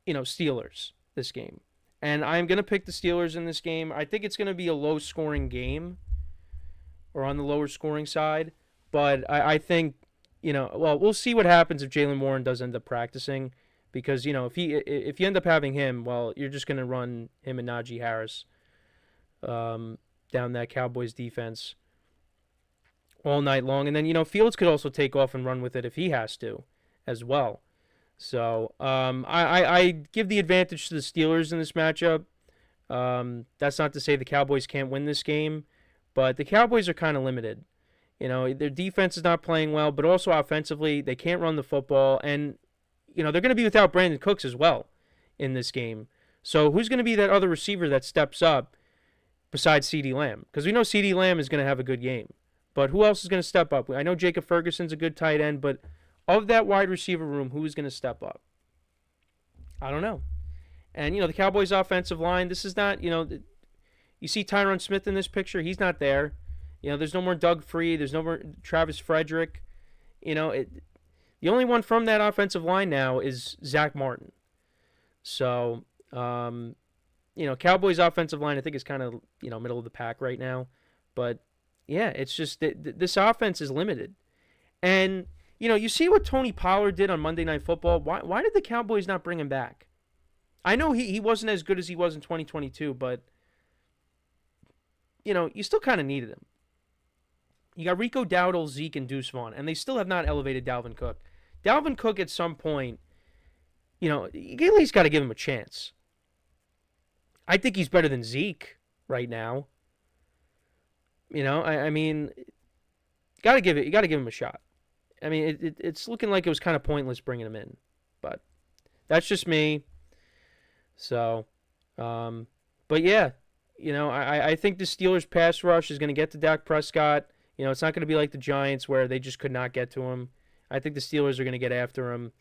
Steelers, this game. And I'm going to pick the Steelers in this game. I think it's going to be a low-scoring game, or on the lower-scoring side. But I think, we'll see what happens if Jaylen Warren does end up practicing. Because, if you end up having him, well, you're just going to run him and Najee Harris down that Cowboys defense all night long. And then, Fields could also take off and run with it if he has to as well. So I give the advantage to the Steelers in this matchup. That's not to say the Cowboys can't win this game, but the Cowboys are kind of limited. Their defense is not playing well, but also offensively, they can't run the football. And, they're going to be without Brandon Cooks as well in this game. So who's going to be that other receiver that steps up besides CeeDee Lamb? Because we know CeeDee Lamb is going to have a good game. But who else is going to step up? I know Jacob Ferguson's a good tight end, but of that wide receiver room, who is going to step up? I don't know. And, the Cowboys' offensive line, this is not, you see Tyron Smith in this picture. He's not there. There's no more Doug Free. There's no more Travis Frederick. The only one from that offensive line now is Zach Martin. So, Cowboys' offensive line, I think, is kind of, middle of the pack right now. But, yeah, it's just that this offense is limited. And, you see what Tony Pollard did on Monday Night Football. Why did the Cowboys not bring him back? I know he wasn't as good as he was in 2022, but, you still kind of needed him. You got Rico Dowdle, Zeke, and Deuce Vaughn, and they still have not elevated Dalvin Cook. Dalvin Cook at some point, you at least got to give him a chance. I think he's better than Zeke right now. I mean, you got to give him a shot. I mean, it's looking like it was kind of pointless bringing him in, but that's just me. So, but yeah, I think the Steelers pass rush is going to get to Dak Prescott. It's not going to be like the Giants where they just could not get to him. I think the Steelers are going to get after him.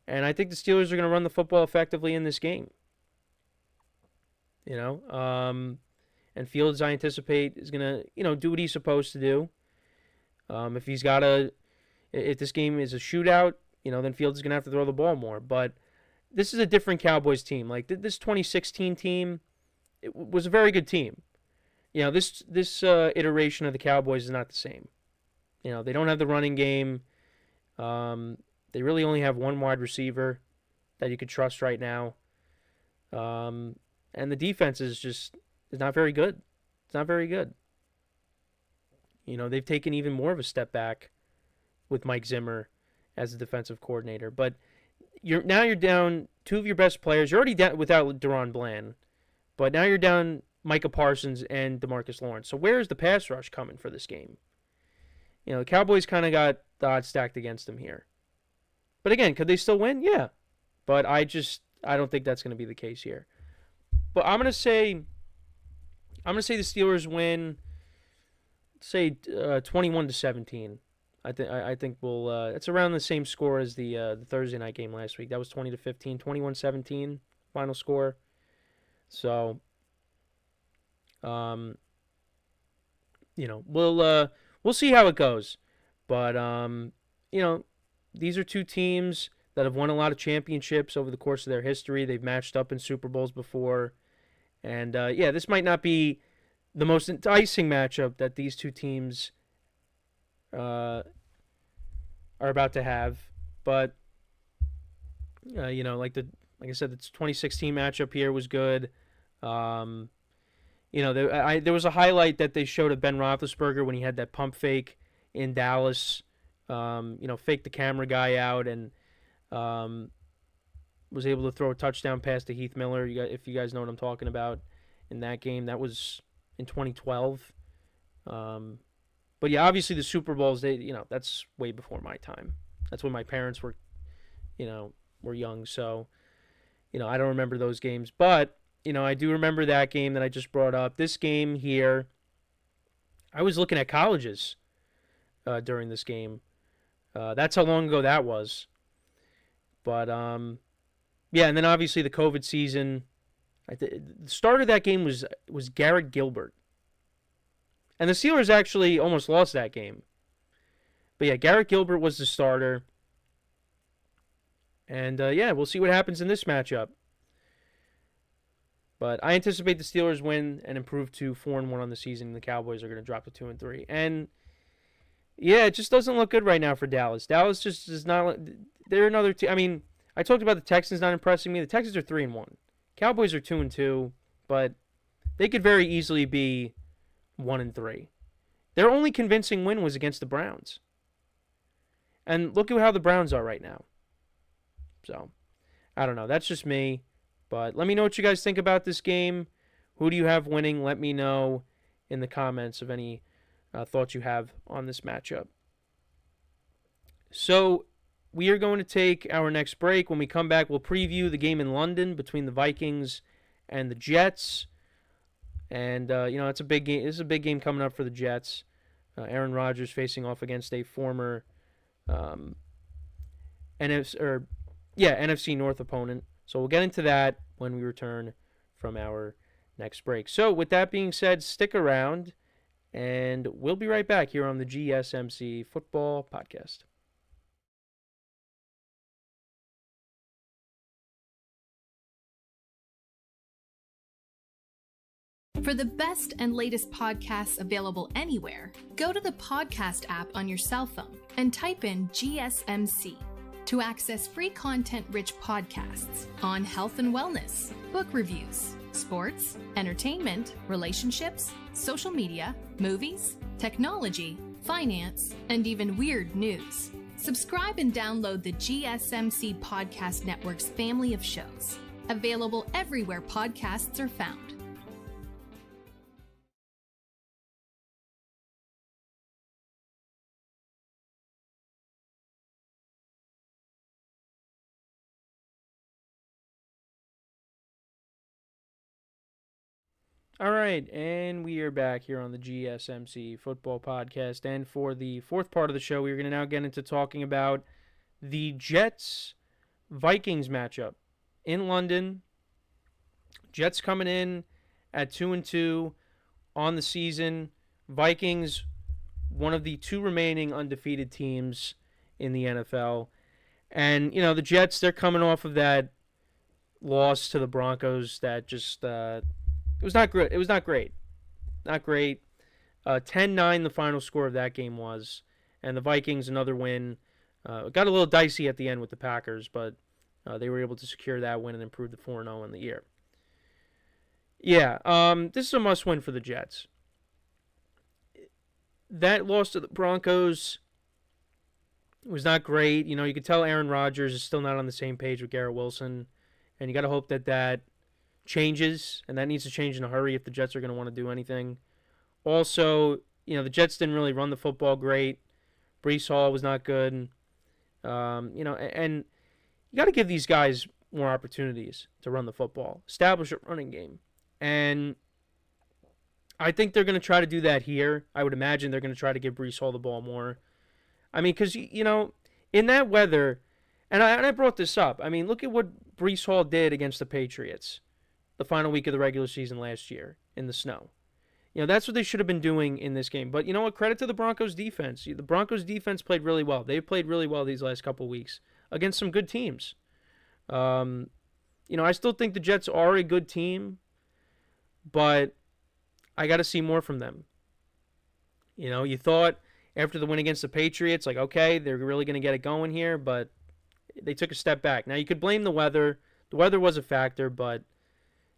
And I think the Steelers are going to run the football effectively in this game. And Fields, I anticipate, is going to, do what he's supposed to do. If this game is a shootout, then Fields is going to have to throw the ball more. But this is a different Cowboys team. Like, this 2016 team, it was a very good team. This iteration of the Cowboys is not the same. They don't have the running game. They really only have one wide receiver that you could trust right now. And the defense is not very good. It's not very good. They've taken even more of a step back with Mike Zimmer as the defensive coordinator. But you're down 2 of your best players. You're already down without Deron Bland. But now you're down Micah Parsons and DeMarcus Lawrence. So where is the pass rush coming for this game? The Cowboys kind of got the odds stacked against them here. But again, could they still win? Yeah. But I don't think that's going to be the case here. But I'm going to say the Steelers win, say 21-17. I think we'll it's around the same score as the Thursday night game last week. That was 20-15, 21-17 final score. So we'll see how it goes. But these are two teams that have won a lot of championships over the course of their history. They've matched up in Super Bowls before. And, this might not be the most enticing matchup that these two teams are about to have. But, like I said, the 2016 matchup here was good. There was a highlight that they showed of Ben Roethlisberger when he had that pump fake in Dallas. Faked the camera guy out and was able to throw a touchdown pass to Heath Miller. If you guys know what I'm talking about in that game, that was in 2012. But yeah, obviously the Super Bowls, that's way before my time. That's when my parents were young. So, I don't remember those games. But, I do remember that game that I just brought up. This game here, I was looking at colleges during this game. That's how long ago that was. But, and then obviously the COVID season. The start of that game was Garrett Gilbert. And the Steelers actually almost lost that game. But yeah, Garrett Gilbert was the starter. And we'll see what happens in this matchup. But I anticipate the Steelers win and improve to 4-1 on the season. And the Cowboys are going to drop to 2-3. And yeah, it just doesn't look good right now for Dallas. Dallas just is not. They're another team. I mean, I talked about the Texans not impressing me. The Texans are 3-1. Cowboys are 2-2, but they could very easily be 1-3. Their only convincing win was against the Browns. And look at how the Browns are right now. So, I don't know. That's just me. But let me know what you guys think about this game. Who do you have winning? Let me know in the comments of any thoughts you have on this matchup. So, we are going to take our next break. When we come back, we'll preview the game in London between the Vikings and the Jets. And, it's a big game. This is a big game coming up for the Jets. Aaron Rodgers facing off against a former NFC North opponent. So we'll get into that when we return from our next break. So with that being said, stick around, and we'll be right back here on the GSMC Football Podcast. For the best and latest podcasts available anywhere, go to the podcast app on your cell phone and type in GSMC to access free content-rich podcasts on health and wellness, book reviews, sports, entertainment, relationships, social media, movies, technology, finance, and even weird news. Subscribe and download the GSMC Podcast Network's family of shows, available everywhere podcasts are found. All right, and we are back here on the GSMC Football Podcast. And for the fourth part of the show, we're going to now get into talking about the Jets-Vikings matchup in London. Jets coming in at 2-2 on the season. Vikings, one of the two remaining undefeated teams in the NFL. And, the Jets, they're coming off of that loss to the Broncos that just... It was not good. It was not great. Not great. 10-9 the final score of that game was. And the Vikings, another win. Got a little dicey at the end with the Packers, but they were able to secure that win and improve the 4-0 in the year. Yeah, this is a must-win for the Jets. That loss to the Broncos was not great. You could tell Aaron Rodgers is still not on the same page with Garrett Wilson. And you got to hope that changes, and that needs to change in a hurry if the Jets are going to want to do anything. Also, the Jets didn't really run the football great. Breece Hall was not good. And you got to give these guys more opportunities to run the football, establish a running game. And I think they're going to try to do that here. I would imagine they're going to try to give Breece Hall the ball more. I mean, because, in that weather, and I brought this up. I mean, look at what Breece Hall did against the Patriots the final week of the regular season last year in the snow. That's what they should have been doing in this game. But you know what? Credit to the Broncos defense. The Broncos defense played really well. They've played really well these last couple of weeks against some good teams. I still think the Jets are a good team, but I got to see more from them. You thought after the win against the Patriots, like, okay, they're really going to get it going here, but they took a step back. Now, you could blame the weather. The weather was a factor, but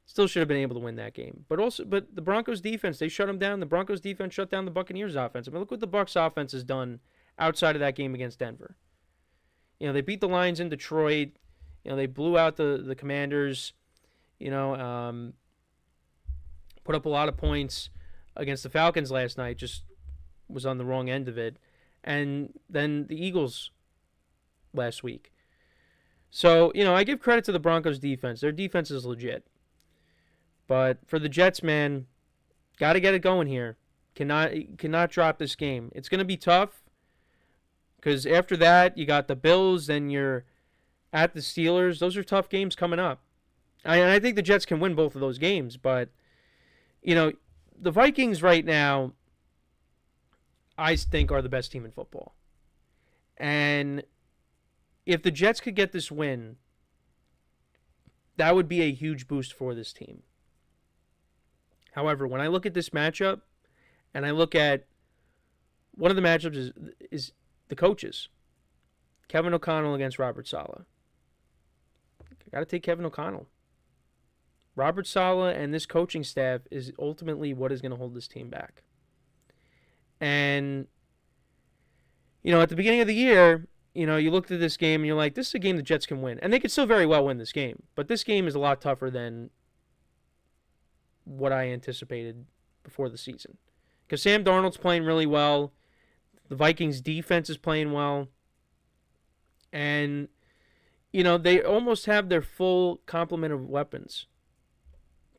still should have been able to win that game. But the Broncos defense, they shut them down. The Broncos defense shut down the Buccaneers offense. I mean, look what the Bucs offense has done outside of that game against Denver. They beat the Lions in Detroit. They blew out the Commanders. Put up a lot of points against the Falcons last night. Just was on the wrong end of it. And then the Eagles last week. So, I give credit to the Broncos defense. Their defense is legit. But for the Jets, man, got to get it going here. Cannot drop this game. It's going to be tough because after that, you got the Bills, then you're at the Steelers. Those are tough games coming up. I think the Jets can win both of those games, but, the Vikings right now, I think, are the best team in football. And if the Jets could get this win, that would be a huge boost for this team. However, when I look at this matchup, and I look at one of the matchups is the coaches. Kevin O'Connell against Robert Saleh. I got to take Kevin O'Connell. Robert Saleh and this coaching staff is ultimately what is going to hold this team back. And, at the beginning of the year, you looked at this game and you're like, this is a game the Jets can win. And they could still very well win this game. But this game is a lot tougher than what I anticipated before the season. Because Sam Darnold's playing really well. The Vikings defense is playing well. And, they almost have their full complement of weapons.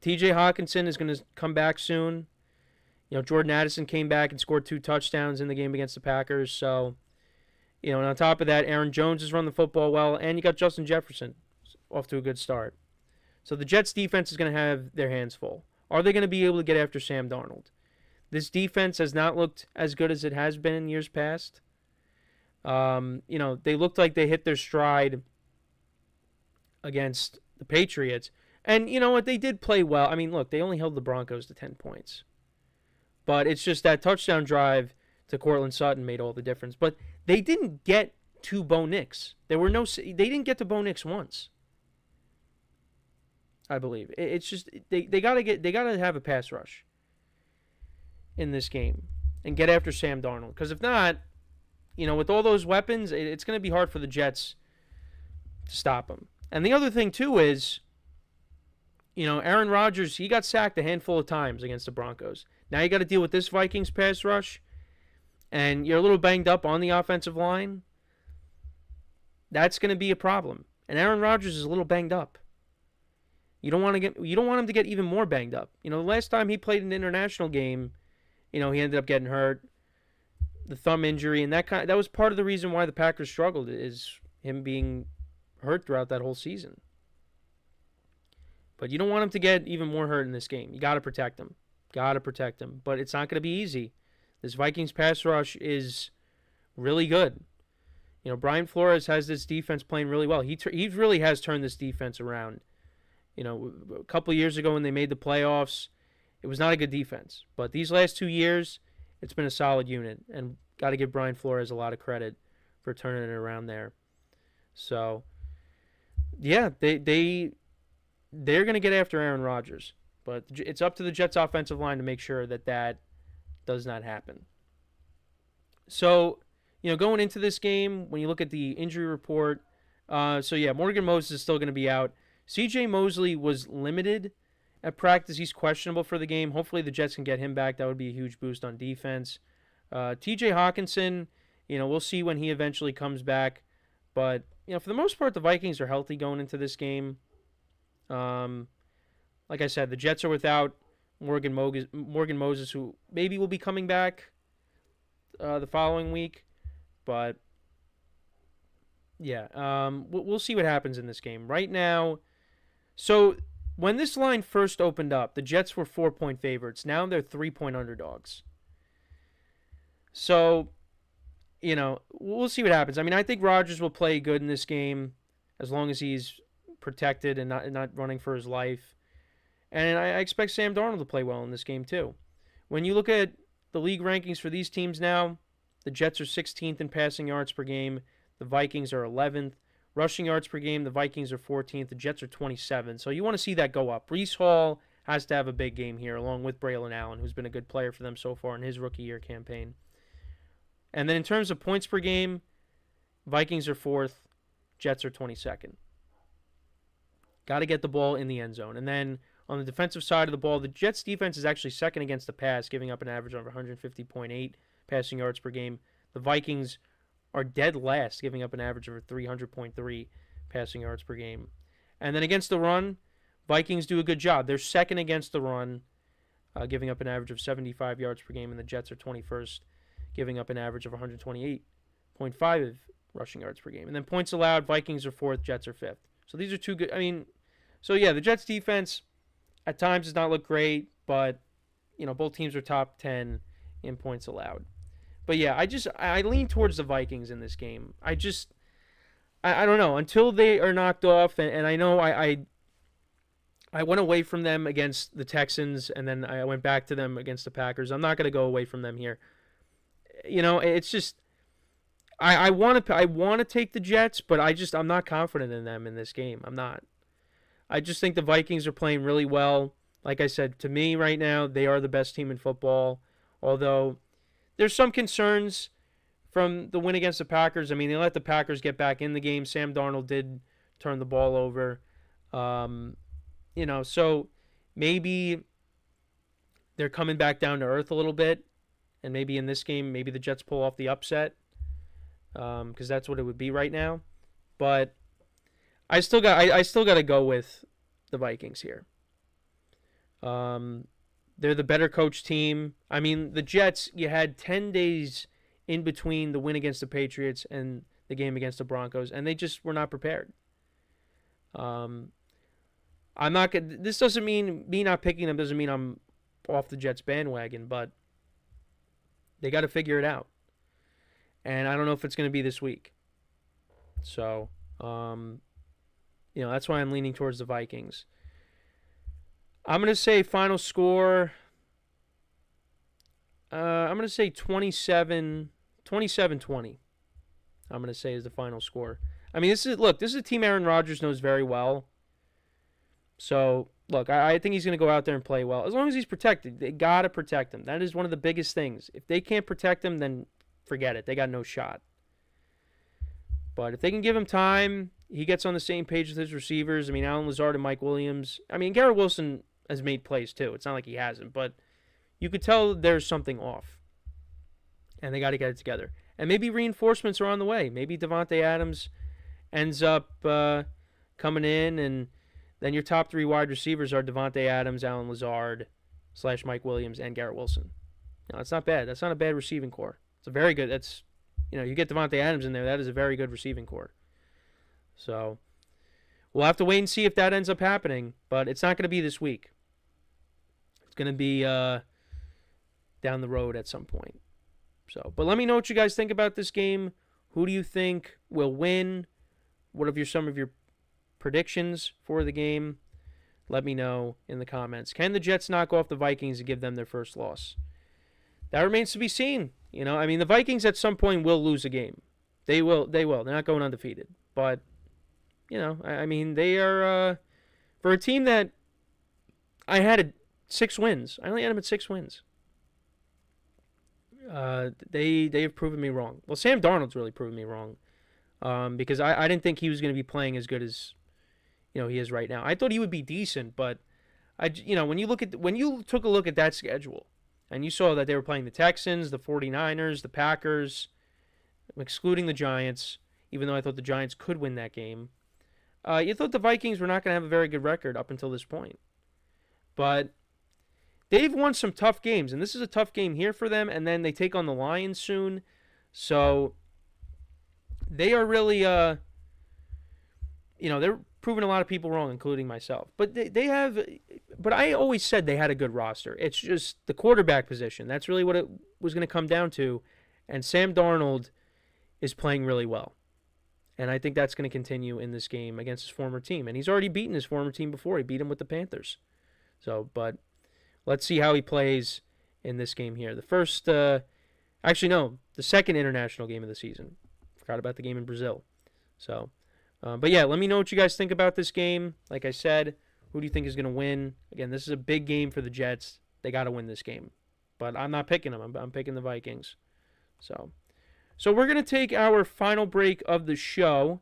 TJ Hawkinson is going to come back soon. Jordan Addison came back and scored 2 touchdowns in the game against the Packers. So, and on top of that, Aaron Jones has run the football well. And you got Justin Jefferson off to a good start. So the Jets defense is going to have their hands full. Are they going to be able to get after Sam Darnold? This defense has not looked as good as it has been in years past. They looked like they hit their stride against the Patriots. And you know what? They did play well. I mean, look, they only held the Broncos to 10 points. But it's just that touchdown drive to Cortland Sutton made all the difference. But they didn't get to Bo Nix. They didn't get to Bo Nix once. I believe it's just they gotta have a pass rush in this game and get after Sam Darnold, because if not, with all those weapons, it's going to be hard for the Jets to stop him. And the other thing too is, Aaron Rodgers, he got sacked a handful of times against the Broncos. Now you got to deal with this Vikings pass rush, and you're a little banged up on the offensive line. That's going to be a problem. And Aaron Rodgers is a little banged up. You don't want him to get even more banged up. The last time he played an international game, he ended up getting hurt, the thumb injury, and that was part of the reason why the Packers struggled, is him being hurt throughout that whole season. But you don't want him to get even more hurt in this game. You got to protect him. But it's not going to be easy. This Vikings pass rush is really good. Brian Flores has this defense playing really well. He really has turned this defense around. A couple of years ago when they made the playoffs, it was not a good defense. But these last 2 years, it's been a solid unit. And got to give Brian Flores a lot of credit for turning it around there. So, yeah, they're going to get after Aaron Rodgers. But it's up to the Jets' offensive line to make sure that does not happen. So, going into this game, when you look at the injury report, Morgan Moses is still going to be out. C.J. Mosley was limited at practice. He's questionable for the game. Hopefully the Jets can get him back. That would be a huge boost on defense. T.J. Hawkinson, we'll see when he eventually comes back. But, for the most part, the Vikings are healthy going into this game. Like I said, the Jets are without Morgan Moses, who maybe will be coming back the following week. But, yeah, we'll see what happens in this game. Right now, so when this line first opened up, the Jets were 4-point favorites. Now they're 3-point underdogs. So we'll see what happens. I mean, I think Rodgers will play good in this game as long as he's protected and not running for his life. And I expect Sam Darnold to play well in this game too. When you look at the league rankings for these teams now, the Jets are 16th in passing yards per game. The Vikings are 11th. Rushing yards per game, the Vikings are 14th. The Jets are 27th. So you want to see that go up. Breece Hall has to have a big game here, along with Braylon Allen, who's been a good player for them so far in his rookie year campaign. And then in terms of points per game, Vikings are 4th. Jets are 22nd. Got to get the ball in the end zone. And then on the defensive side of the ball, the Jets defense is actually second against the pass, giving up an average of 150.8 passing yards per game. The Vikings are dead last, giving up an average of 300.3 passing yards per game. And then against the run, Vikings do a good job. They're second against the run, giving up an average of 75 yards per game, and the Jets are 21st, giving up an average of 128.5 rushing yards per game. And then points allowed, Vikings are 4th, Jets are 5th. So these are two good. The Jets defense at times does not look great, but both teams are top 10 in points allowed. But yeah, I lean towards the Vikings in this game. I don't know, until they are knocked off, and I know I went away from them against the Texans, and then I went back to them against the Packers. I'm not going to go away from them here. It's just I want to take the Jets, but I'm not confident in them in this game. I'm not. I just think the Vikings are playing really well. Like I said, to me right now, they are the best team in football, although there's some concerns from the win against the Packers. I mean, they let the Packers get back in the game. Sam Darnold did turn the ball over. So maybe they're coming back down to earth a little bit. And maybe in this game, maybe the Jets pull off the upset. Because that's what it would be right now. But I still got to go with the Vikings here. They're the better coach team. I mean, the Jets, you had 10 days in between the win against the Patriots and the game against the Broncos, and they just were not prepared. This doesn't mean me not picking them doesn't mean I'm off the Jets bandwagon, but they got to figure it out. And I don't know if it's going to be this week. So, that's why I'm leaning towards the Vikings. I'm going to say final score. I'm going to say 27-20. I'm going to say is the final score. I mean, this is a team Aaron Rodgers knows very well. So, I think he's going to go out there and play well. As long as he's protected. They got to protect him. That is one of the biggest things. If they can't protect him, then forget it. They got no shot. But if they can give him time, he gets on the same page with his receivers. I mean, Allen Lazard and Mike Williams. I mean, Garrett Wilson has made plays too. It's not like he hasn't, but you could tell there's something off. And they got to get it together. And maybe reinforcements are on the way. Maybe Devontae Adams ends up coming in, and then your top 3 wide receivers are Devontae Adams, Allen Lazard, / Mike Williams, and Garrett Wilson. That's not bad. That's not a bad receiving core. It's a very good. That's, you get Devontae Adams in there. That is a very good receiving core. So we'll have to wait and see if that ends up happening, but it's not going to be this week. It's going to be down the road at some point. So, but let me know what you guys think about this game. Who do you think will win? What are some of your predictions for the game? Let me know in the comments. Can the Jets knock off the Vikings and give them their first loss? That remains to be seen. The Vikings at some point will lose a game. They will. They're not going undefeated. But, they are, for a team that I had 6 wins. I only had them at 6 wins. They have proven me wrong. Well, Sam Darnold's really proven me wrong. Because I didn't think he was going to be playing as good as, he is right now. I thought he would be decent, but when you took a look at that schedule, and you saw that they were playing the Texans, the 49ers, the Packers, excluding the Giants, even though I thought the Giants could win that game. You thought the Vikings were not going to have a very good record up until this point. But they've won some tough games, and this is a tough game here for them, and then they take on the Lions soon. So they are really, they're proving a lot of people wrong, including myself. But but I always said they had a good roster. It's just the quarterback position. That's really what it was going to come down to. And Sam Darnold is playing really well. And I think that's going to continue in this game against his former team. And he's already beaten his former team before. He beat him with the Panthers. So, but let's see how he plays in this game here. The second international game of the season. Forgot about the game in Brazil. So, but yeah, let me know what you guys think about this game. Like I said, who do you think is going to win? Again, this is a big game for the Jets. They got to win this game. But I'm not picking them. I'm picking the Vikings. So we're going to take our final break of the show.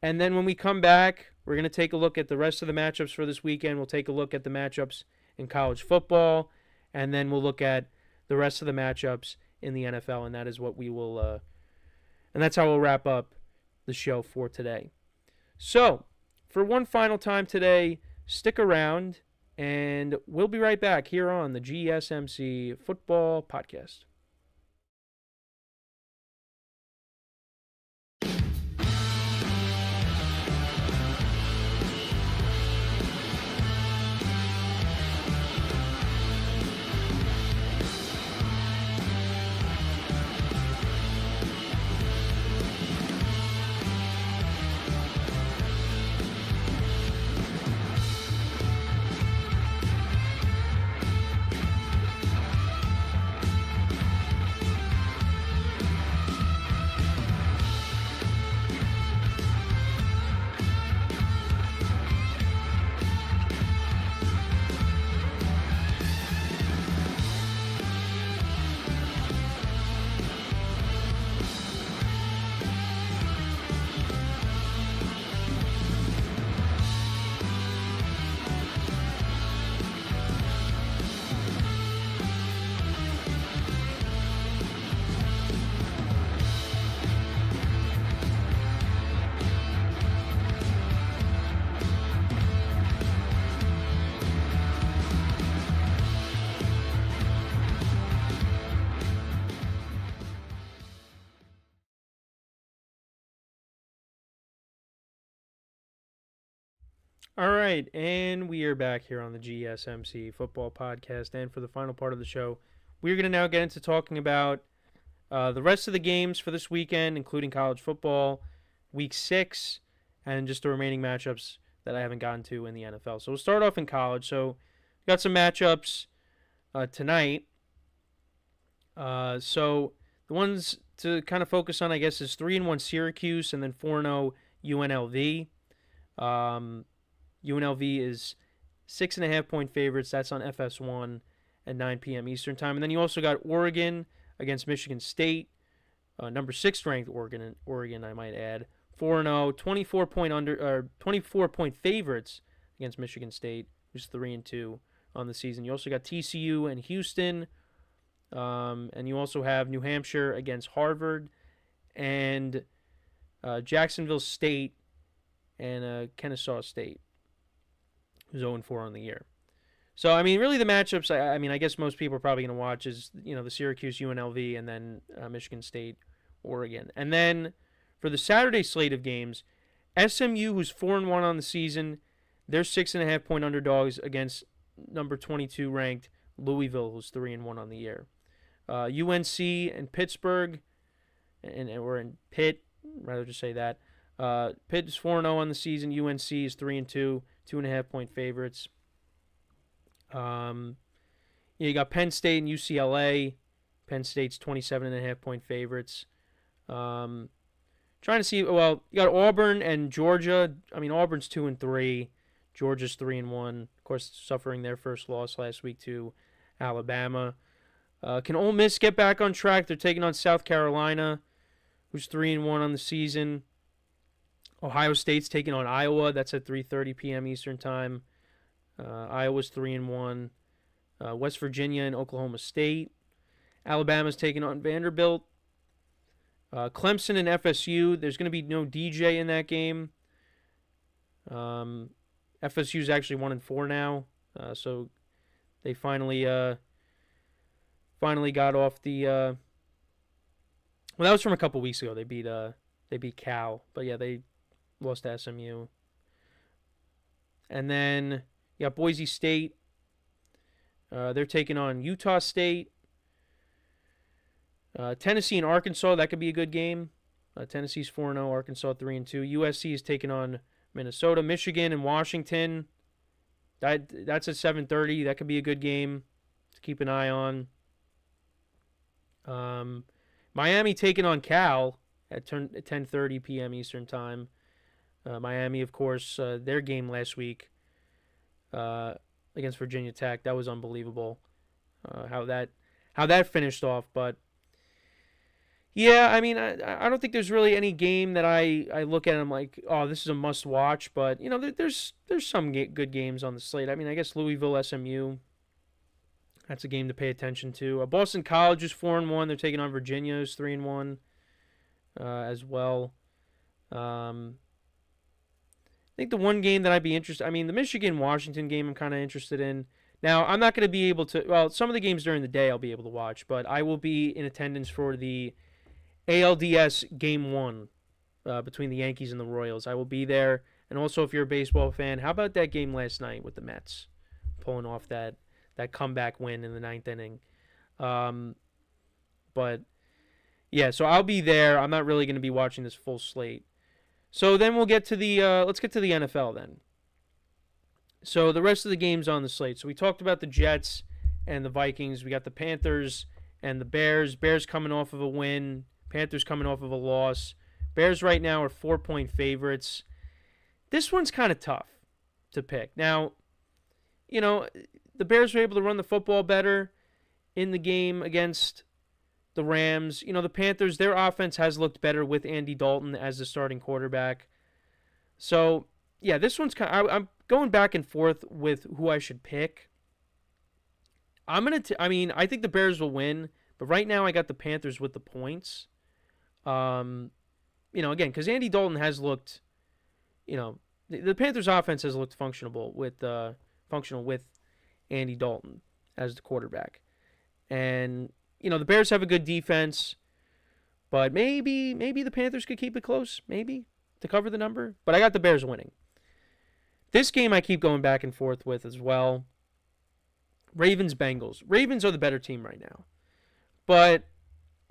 And then when we come back, we're going to take a look at the rest of the matchups for this weekend. We'll take a look at the matchups in college football. And then we'll look at the rest of the matchups in the NFL. And that is what we will, and that's how we'll wrap up the show for today. So, for one final time today, stick around. And we'll be right back here on the GSMC Football Podcast. All right, and we are back here on the GSMC Football Podcast. And for the final part of the show, we're going to now get into talking about the rest of the games for this weekend, including college football, Week 6, and just the remaining matchups that I haven't gotten to in the NFL. So we'll start off in college. So we got some matchups tonight. So the ones to kind of focus on, I guess, is 3-1 Syracuse and then 4-0 UNLV. UNLV is 6.5-point favorites. That's on FS1 at 9 p.m. Eastern Time. And then you also got Oregon against Michigan State, number 6 ranked Oregon, I might add. 4-0, 24-point favorites against Michigan State, who's 3-2 on the season. You also got TCU and Houston, and you also have New Hampshire against Harvard, and Jacksonville State and Kennesaw State, who's 0-4 on the year. So, I mean, really the matchups, I guess most people are probably going to watch is, the Syracuse, UNLV, and then Michigan State, Oregon. And then for the Saturday slate of games, SMU, who's 4-1 on the season, they're 6.5-point underdogs against number 22 ranked Louisville, who's 3-1 on the year. UNC and Pittsburgh, or in Pitt, rather just say that. Pitt is 4-0 on the season. UNC is 3-2, 2.5-point favorites. You got Penn State and UCLA. Penn State's 27.5-point favorites. Trying to see, you got Auburn and Georgia. I mean, Auburn's 2-3. Georgia's 3-1. Of course, suffering their first loss last week to Alabama. Can Ole Miss get back on track? They're taking on South Carolina, who's 3-1 on the season. Ohio State's taking on Iowa. That's at 3:30 p.m. Eastern Time. Iowa's 3-1. West Virginia and Oklahoma State. Alabama's taking on Vanderbilt. Clemson and FSU. There's going to be no DJ in that game. FSU's actually 1-4 now, so they finally got off the. Well, that was from a couple weeks ago. They beat Cal, but yeah, they lost to SMU. And then you got Boise State. They're taking on Utah State. Tennessee and Arkansas, that could be a good game. Tennessee's 4-0, Arkansas 3-2. USC is taking on Minnesota, Michigan, and Washington. That's at 7:30. That could be a good game to keep an eye on. Miami taking on Cal at 10:30 p.m. Eastern Time. Miami, of course, their game last week against Virginia Tech, that was unbelievable. How that finished off, but yeah, I mean, I don't think there's really any game that I look at and I'm like, oh, this is a must watch. But you know, there's some good games on the slate. I mean, I guess Louisville SMU. That's a game to pay attention to. Boston College is 4-1. They're taking on Virginia, who's 3-1 as well. I think the one game that I'd be interested, I mean, the Michigan-Washington game I'm kind of interested in. Now, I'm not going to be able to, well, some of the games during the day I'll be able to watch, but I will be in attendance for the ALDS Game 1 between the Yankees and the Royals. I will be there. And also, if you're a baseball fan, how about that game last night with the Mets pulling off that comeback win in the 9th inning? But, yeah, so I'll be there. I'm not really going to be watching this full slate. So then we'll get to let's get to the NFL then. So the rest of the games on the slate. So we talked about the Jets and the Vikings. We got the Panthers and the Bears. Bears coming off of a win. Panthers coming off of a loss. Bears right now are 4-point favorites. This one's kind of tough to pick. Now, you know, the Bears were able to run the football better in the game against the Rams. You know, the Panthers, their offense has looked better with Andy Dalton as the starting quarterback. So, yeah, this one's kind of, I'm going back and forth with who I should pick. I think the Bears will win, but right now I got the Panthers with the points. You know, again, because Andy Dalton has looked, you know, the Panthers offense has looked functional with Andy Dalton as the quarterback. And, you know, the Bears have a good defense, but maybe the Panthers could keep it close, maybe, to cover the number. But I got the Bears winning. This game I keep going back and forth with as well. Ravens-Bengals. Ravens are the better team right now. But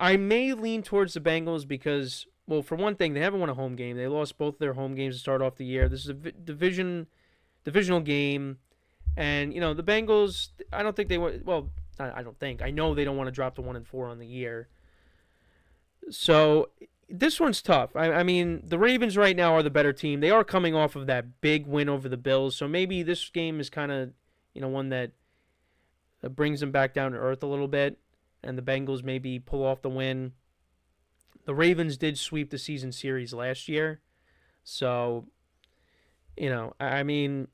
I may lean towards the Bengals because, well, for one thing, they haven't won a home game. They lost both their home games to start off the year. This is a divisional game. And, you know, the Bengals, I don't think they want, well, I don't think. I know they don't want to drop to 1-4 on the year. So this one's tough. I mean, the Ravens right now are the better team. They are coming off of that big win over the Bills. So maybe this game is kind of, you know, one that brings them back down to earth a little bit. And the Bengals maybe pull off the win. The Ravens did sweep the season series last year. So, you know, I mean,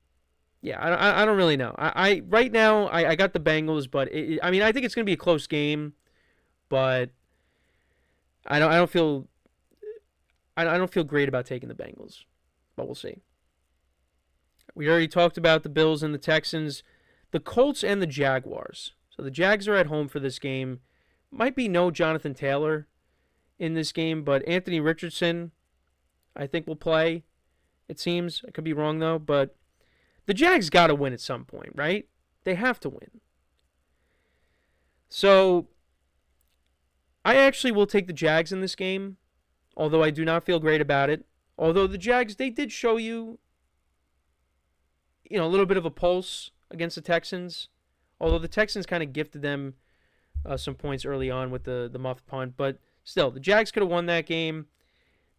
yeah, I don't really know. I right now I got the Bengals, but I mean I think it's going to be a close game, but I don't feel great about taking the Bengals, but we'll see. We already talked about the Bills and the Texans, the Colts and the Jaguars. So the Jags are at home for this game. Might be no Jonathan Taylor in this game, but Anthony Richardson I think will play. It seems. I could be wrong though, but the Jags got to win at some point, right? They have to win. So, I actually will take the Jags in this game, although I do not feel great about it. Although the Jags, they did show you, you know, a little bit of a pulse against the Texans. Although the Texans kind of gifted them some points early on with the muffed punt. But still, the Jags could have won that game.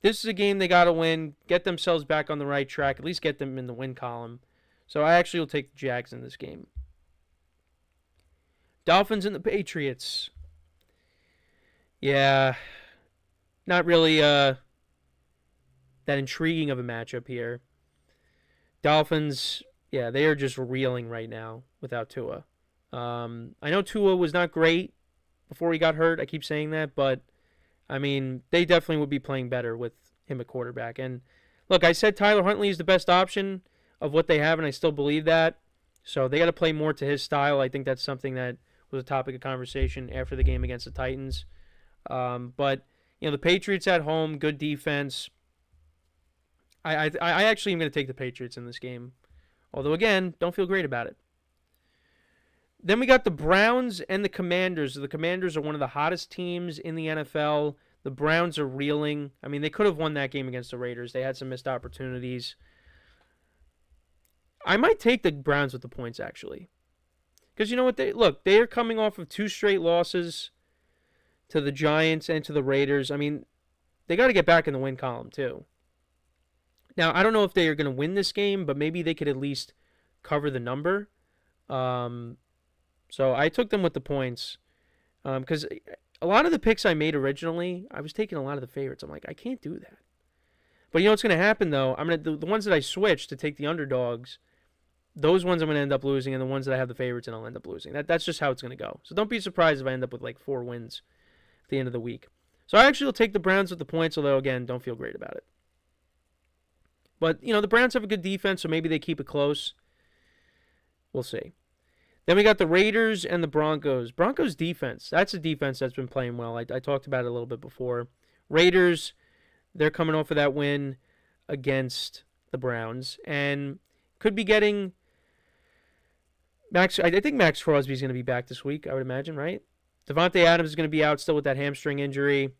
This is a game they got to win, get themselves back on the right track, at least get them in the win column. So I actually will take the Jags in this game. Dolphins and the Patriots. Yeah, not really that intriguing of a matchup here. Dolphins, yeah, they are just reeling right now without Tua. I know Tua was not great before he got hurt. I keep saying that, but I mean, they definitely would be playing better with him at quarterback. And look, I said Tyler Huntley is the best option of what they have, and I still believe that. So they got to play more to his style. I think that's something that was a topic of conversation after the game against the Titans. But, you know, the Patriots at home, good defense. I actually am going to take the Patriots in this game. Although, again, don't feel great about it. Then we got the Browns and the Commanders. The Commanders are one of the hottest teams in the NFL. The Browns are reeling. I mean, they could have won that game against the Raiders. They had some missed opportunities. I might take the Browns with the points, actually. Because you know what? They are coming off of 2 straight losses to the Giants and to the Raiders. I mean, they got to get back in the win column, too. Now, I don't know if they are going to win this game, but maybe they could at least cover the number. So I took them with the points. Because a lot of the picks I made originally, I was taking a lot of the favorites. I'm like, I can't do that. But you know what's going to happen, though? The ones that I switched to take the underdogs, those ones I'm going to end up losing, and the ones that I have the favorites and I'll end up losing. That's just how it's going to go. So don't be surprised if I end up with like 4 wins at the end of the week. So I actually will take the Browns with the points, although, again, don't feel great about it. But, you know, the Browns have a good defense, so maybe they keep it close. We'll see. Then we got the Raiders and the Broncos. Broncos defense, that's a defense that's been playing well. I talked about it a little bit before. Raiders, they're coming off of that win against the Browns and could be getting Max. I think Max Crosby's going to be back this week, I would imagine, right? Devontae Adams is going to be out still with that hamstring injury.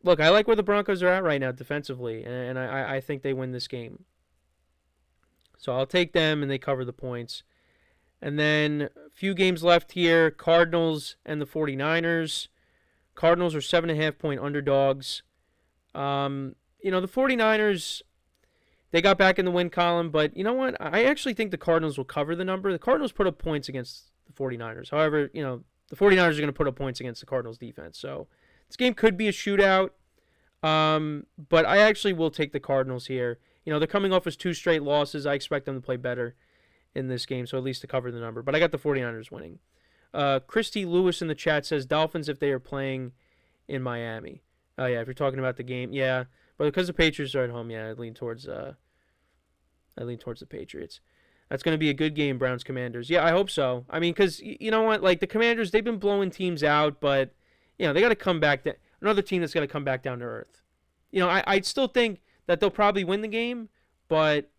Look, I like where the Broncos are at right now defensively, and I think they win this game. So I'll take them, and they cover the points. And then a few games left here, Cardinals and the 49ers. Cardinals are 7.5-point underdogs. You know, the 49ers, they got back in the win column, but you know what? I actually think the Cardinals will cover the number. The Cardinals put up points against the 49ers. However, you know, the 49ers are going to put up points against the Cardinals defense. So this game could be a shootout, but I actually will take the Cardinals here. You know, they're coming off as 2 straight losses. I expect them to play better in this game, so at least to cover the number. But I got the 49ers winning. Christy Lewis in the chat says Dolphins if they are playing in Miami. Oh, yeah, if you're talking about the game, yeah. But because the Patriots are at home, yeah, I lean towards the Patriots. That's going to be a good game, Browns-Commanders. Yeah, I hope so. I mean, because, you know what, like the Commanders, they've been blowing teams out, but, you know, they got to come back. Another team that's got to come back down to earth. You know, I still think that they'll probably win the game, but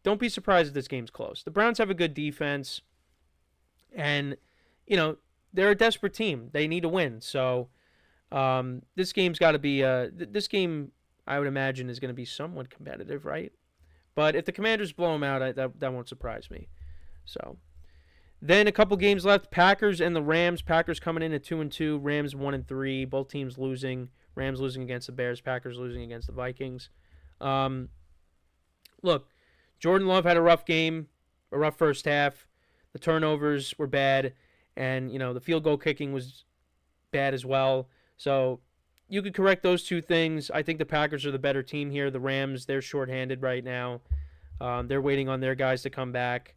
don't be surprised if this game's close. The Browns have a good defense, and, you know, they're a desperate team. They need to win. So this game's got to be this game, I would imagine, is going to be somewhat competitive, right? But if the Commanders blow them out, that won't surprise me. So then a couple games left, Packers and the Rams. Packers coming in at 2-2, Rams 1-3. Both teams losing. Rams losing against the Bears, Packers losing against the Vikings. Look, Jordan Love had a rough game, a rough first half. The turnovers were bad, and, you know, the field goal kicking was bad as well. So you could correct those 2 things. I think the Packers are the better team here. The Rams, they're shorthanded right now. They're waiting on their guys to come back.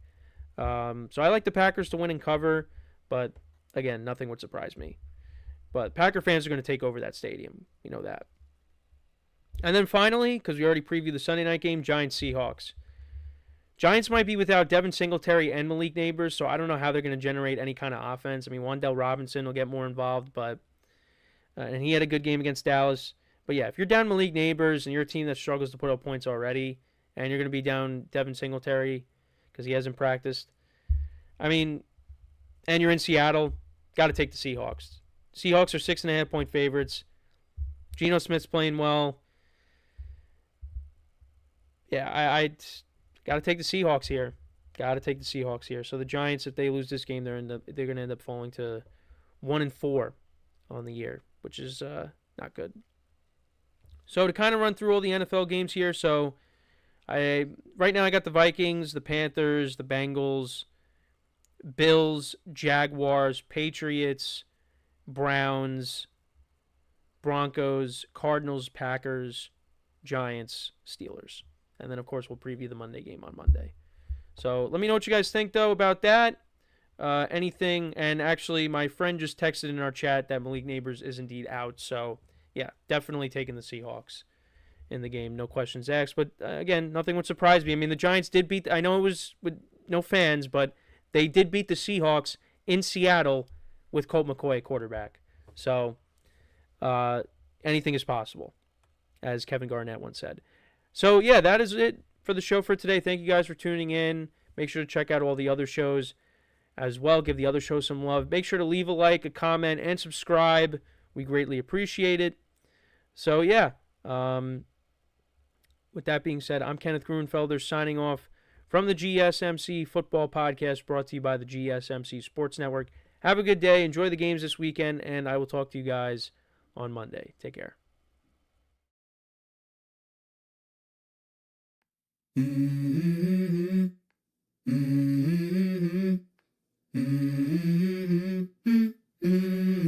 So I like the Packers to win and cover, but, again, nothing would surprise me. But Packer fans are going to take over that stadium. You know that. And then finally, because we already previewed the Sunday night game, Giants-Seahawks. Giants might be without Devin Singletary and Malik Neighbors, so I don't know how they're going to generate any kind of offense. I mean, Wan'Dale Robinson will get more involved, but and he had a good game against Dallas. But yeah, if you're down Malik Neighbors and you're a team that struggles to put up points already, and you're going to be down Devin Singletary because he hasn't practiced, I mean, and you're in Seattle, got to take the Seahawks. Seahawks are 6.5-point favorites. Geno Smith's playing well. Yeah, I got to take the Seahawks here. So the Giants, if they lose this game, they're going to end up falling to 1-4 on the year, which is not good. So to kind of run through all the NFL games here, so right now I got the Vikings, the Panthers, the Bengals, Bills, Jaguars, Patriots, Browns, Broncos, Cardinals, Packers, Giants, Steelers. And then, of course, we'll preview the Monday game on Monday. So let me know what you guys think, though, about that. Anything. And actually, my friend just texted in our chat that Malik Neighbors is indeed out. So, yeah, definitely taking the Seahawks in the game. No questions asked. But, again, nothing would surprise me. I mean, the Giants did beat, I know it was with no fans, but they did beat the Seahawks in Seattle with Colt McCoy quarterback. So, anything is possible, as Kevin Garnett once said. So, yeah, that is it for the show for today. Thank you guys for tuning in. Make sure to check out all the other shows as well. Give the other shows some love. Make sure to leave a like, a comment, and subscribe We greatly appreciate it. So, yeah. With that being said, I'm Kenneth Grunfelder signing off from the GSMC Football Podcast, brought to you by the GSMC Sports Network. Have a good day. Enjoy the games this weekend, and I will talk to you guys on Monday. Take care.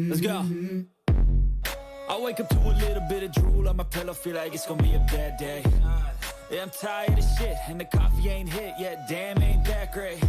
Let's go. I wake up to a little bit of drool on my pillow, feel like it's gonna be a bad day. Yeah, I'm tired of shit, and the coffee ain't hit yet, damn, ain't that great.